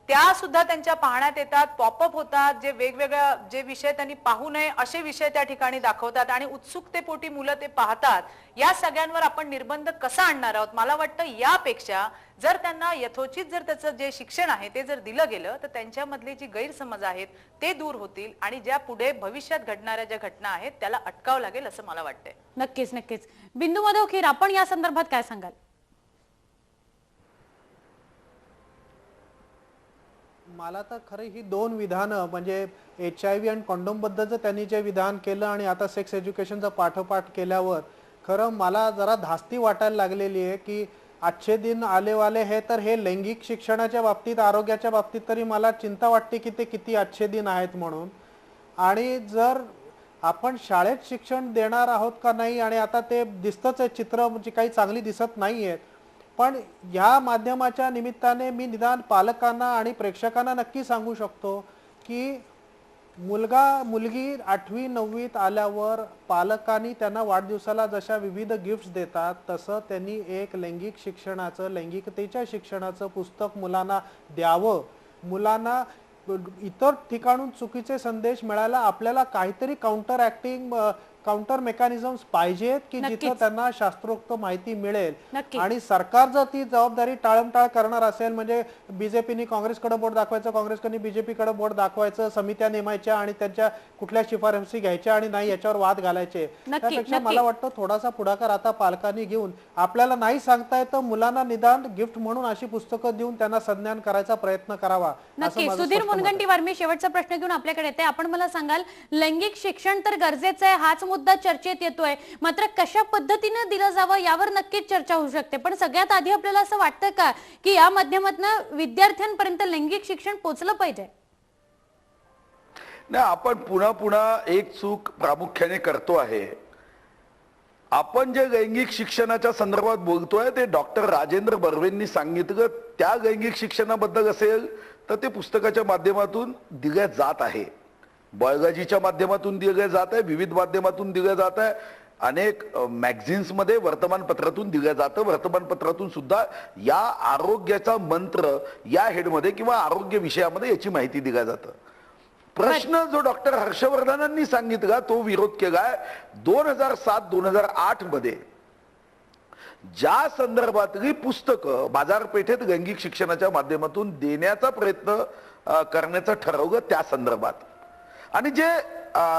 त्या सुद्धा त्यांच्या पाहण्यात येतात, पॉपअप होतात. जे वेगवेगळ्या जे विषय त्यांनी पाहू नये असे विषय त्या ठिकाणी दाखवतात आणि उत्सुकतेपोटी मुलं ते पाहतात. या सगळ्यांवर आपण निर्बंध कसा आणणार आहोत? मला वाटतं यापेक्षा जर त्यांना यथोचित जर त्याचं जे शिक्षण आहे ते जर दिलं गेलं तर त्यांच्यामधले जी गैरसमज आहेत ते दूर होतील आणि ज्या पुढे भविष्यात घडणाऱ्या ज्या घटना आहेत त्याला अटकावं लागेल असं मला वाटतंय. नक्कीच नक्कीच. बिंदू माधव खीर, आपण या संदर्भात काय सांगाल? मला तर खरं ही दोन विधानं म्हणजे HIV आणि कॉन्डोम बद्दलचं त्यांनी जे विधान केलं आणि आता सेक्स एज्युकेशनचा पाठोपाठ केल्यावर खरं मला जरा धास्ती वाटायला लागलेली आहे की आजचे दिन आले वाले हे तर हे लैंगिक शिक्षणाच्या बाबतीत, आरोग्याच्या बाबतीत तरी मला चिंता वाटते की ते किती आजचे दिन आहेत म्हणून. आणि जर आपण शाळेत शिक्षण देणार आहोत का नाही, आणि आता ते दिसतंच आहे चित्र म्हणजे काही चांगली दिसत नाही आहेत, पण या माध्यमाच्या निमित्ताने मी निदान पालकांना आणि प्रेक्षकांना नक्की सांगू शकतो की मुलगा मुलगी 8वी 9वीत आल्यावर पालकांनी त्यांना वाढदिवसाला जशा विविध गिफ्ट्स देतात तसं त्यांनी एक लैंगिक शिक्षणाचं, लैंगिकतेच्या शिक्षणाचं पुस्तक मुलांना द्यावं. मुलांना इतर ठिकाणून चुकीचे संदेश मिळायला आपल्याला काहीतरी काउंटर मेकॅनिझम्स पाहिजेत की जिथे त्यांना शास्त्रोक्त माहिती मिळेल. आणि सरकार जर ती जबाबदारी टाळमटाळ करणार असेल, म्हणजे बीजेपीने काँग्रेसकडे बोट दाखवायचं, काँग्रेसकडे बीजेपीकडे बोट दाखवायचं, समित्या नेमायच्या आणि त्यांच्या कुठल्या शिफारसी घ्यायच्या आणि नाही याच्यावर वाद घालायचे, त्यापेक्षा मला वाटतं थोडासा पुढाकार आता पालकांनी घेऊन आपल्याला नाही सांगता येतं मुलांना निदान गिफ्ट म्हणून अशी पुस्तकं देऊन त्यांना संज्ञान करायचा प्रयत्न करावा. नक्की. सुधीर मुनगंटीवार, मी शेवटचा प्रश्न घेऊन आपल्याकडे येते. आपण मला सांगाल, लैंगिक शिक्षण तर गरजेचं आहे, हाच मुद्दा चर्चेत येतोय, मात्र कशा पद्धतीने दिलं जावं यावर नक्कीच चर्चा होऊ शकते. पण सगळ्यात आधी आपल्याला असं वाटतं का की या माध्यमातून विद्यार्थ्यांपर्यंत लैंगिक शिक्षण पोहोचलं पाहिजे? नाही, आपण पुन्हा पुन्हा एक चूक प्रामुख्याने करतो आहे. आपण जे लैंगिक शिक्षणाच्या संदर्भात बोलतोय ते डॉक्टर राजेंद्र बर्वेंनी सांगितलं त्या लैंगिक शिक्षणाबद्दल असेल तर ते पुस्तकाच्या माध्यमातून दिल्या जात आहे, बायोलॉजीच्या माध्यमातून दिलं जात आहे, विविध माध्यमातून दिलं जात आहे, अनेक मॅगझिन्स मध्ये, वर्तमानपत्रातून दिलं जातं. वर्तमानपत्रातून सुद्धा या आरोग्याचा मंत्र या हेडमध्ये किंवा आरोग्य विषयामध्ये याची माहिती दिल्या जातं. प्रश्न जो डॉक्टर हर्षवर्धनांनी सांगितला तो विरोध केलाय 2007-2008 मध्ये ज्या संदर्भातली पुस्तकं बाजारपेठेत लैंगिक शिक्षणाच्या माध्यमातून देण्याचा प्रयत्न करण्याचं ठरवलं त्या संदर्भात. आणि जे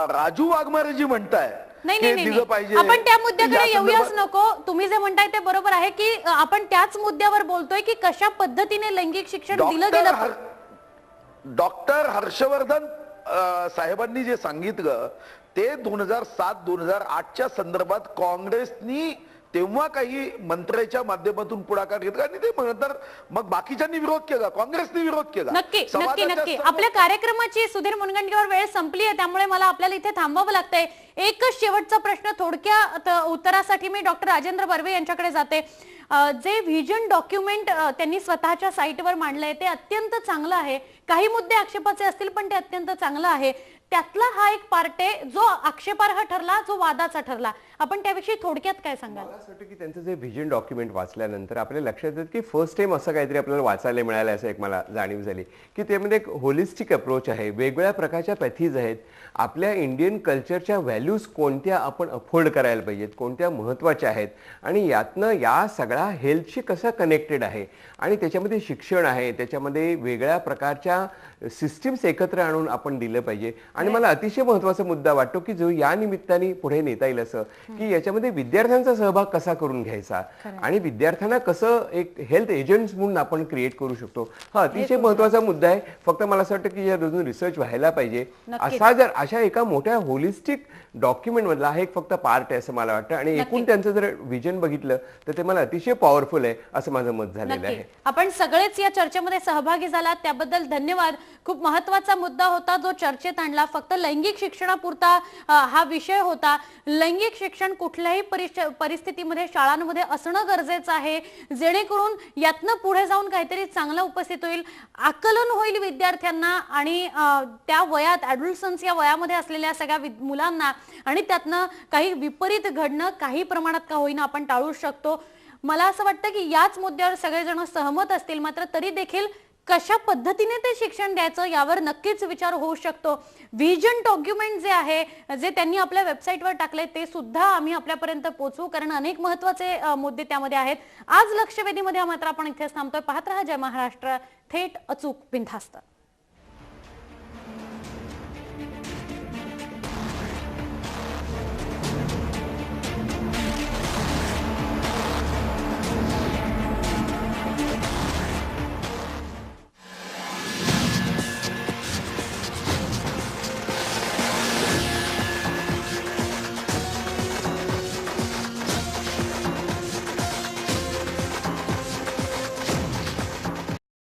राजू वाघमारे जी म्हणताय दिलं पाहिजे, आपण त्या मुद्द्याकडे येऊयाच नको. तुम्ही जे म्हणताय ते बरोबर आहे की आपण त्याच मुद्द्यावर बोलतोय की कशा पद्धतीने लैंगिक शिक्षण दिलं गेलं. डॉक्टर हर्षवर्धन साहेबांनी जे सांगितलं ते 2007-2008च्या संदर्भात काँग्रेसनी तेव्हा काही मंत्र्याच्या माध्यमातून पुढाकार घेतला आणि ते नंतर मग बाकीच्यांनी विरोध केला, काँग्रेसने विरोध केला. नक्की नक्की नक्की. आपल्या कार्यक्रमाची सुधीर मुनगंटीवार वेळ संपली आहे, त्यामुळे मला आपल्याला इथे थांबावं लागतंय. एकच शेवटचा प्रश्न थोडक्या उत्तरासाठी मी डॉक्टर राजेंद्र बर्वे यांच्याकडे जाते. जे व्हिजन डॉक्युमेंट त्यांनी स्वतःच्या साईटवर मांडलंय ते अत्यंत चांगलं आहे. काही मुद्दे आक्षेपाचे असतील पण ते अत्यंत चांगलं आहे. त्यातला हा एक पार्ट आहे जो आक्षेपार्ह ठरला, जो वादाचा ठरला. आपण त्याविषयी थोडक्यात काय सांगाल? मला असं वाटतं की त्यांचं जे व्हिजन डॉक्युमेंट वाचल्यानंतर आपल्या लक्षात येतं की फर्स्ट टाइम असं काहीतरी आपल्याला वाचायला मिळालं असं एक मला जाणीव झाली की त्यामध्ये एक होलिस्टिक अप्रोच आहे, वेगवेगळ्या प्रकारच्या पॅथीज आहेत, आपल्या इंडियन कल्चरच्या व्हॅल्यूज कोणत्या आपण अफोर्ड करायला पाहिजेत, कोणत्या महत्त्वाच्या आहेत आणि यातनं या सगळ्या हेल्थशी कसं कनेक्टेड आहे आणि त्याच्यामध्ये शिक्षण आहे, त्याच्यामध्ये वेगळ्या प्रकारच्या सिस्टीम्स एकत्र आणून आपण दिलं पाहिजे. आणि मला अतिशय महत्त्वाचा मुद्दा वाटतो की जो या निमित्ताने पुढे नेता येईल असं की याच्यामध्ये विद्यार्थ्यांचा सहभाग कसा करून घ्यायचा आणि विद्यार्थ्यांना कसं एक हेल्थ एजंट्स म्हणून आपण क्रिएट करू शकतो, हा अतिशय महत्त्वाचा मुद्दा आहे. फक्त मला असं वाटतं की या अजून रिसर्च व्हायला पाहिजे. अशा एका मोठ्या होलिस्टिक डॉक्युमेंट मधला हा एक फक्त पार्ट आहे असं मला वाटतं. आणि एकूण त्यांचं जर विजन बघितलं तर ते मला अतिशय पॉवरफुल आहे असं माझं मत झालेलं आहे. आपण सगळेच या चर्चेमध्ये सहभागी झालात त्याबद्दल धन्यवाद. खूप महत्त्वाचा मुद्दा होता जो चर्चेत आणला. फक्त लैंगिक शिक्षणापुरता हा विषय होता. लैंगिक शिक्षण कुठल्याही परिस्थितीमध्ये शाळांमध्ये असणं गरजेचं आहे, जेणेकरून यातनं पुढे जाऊन काहीतरी चांगलं उपस्थित होईल, आकलन होईल विद्यार्थ्यांना आणि त्या वयात ॲडोलसन्स या वयामध्ये असलेल्या सगळ्या मुलांना आणि त्यातनं काही विपरीत घडणं काही प्रमाणात का होईना आपण टाळू शकतो. मला असं वाटतं की याच मुद्द्यावर सगळेजण सहमत असतील, मात्र तरी देखील कशा पद्धतीने ते शिक्षण द्यायचं यावर नक्कीच विचार होऊ शकतो. व्हिजन डॉक्युमेंट जे आहे, जे त्यांनी आपल्या वेबसाईटवर टाकले, ते सुद्धा आम्ही आपल्यापर्यंत पोहोचवू, कारण अनेक महत्वाचे मुद्दे त्यामध्ये आहेत. आज लक्षवेधीमध्ये मात्र आपण इथेच थांबतोय. पाहत रहा जय महाराष्ट्र, थेट अचूक बिनधास्त.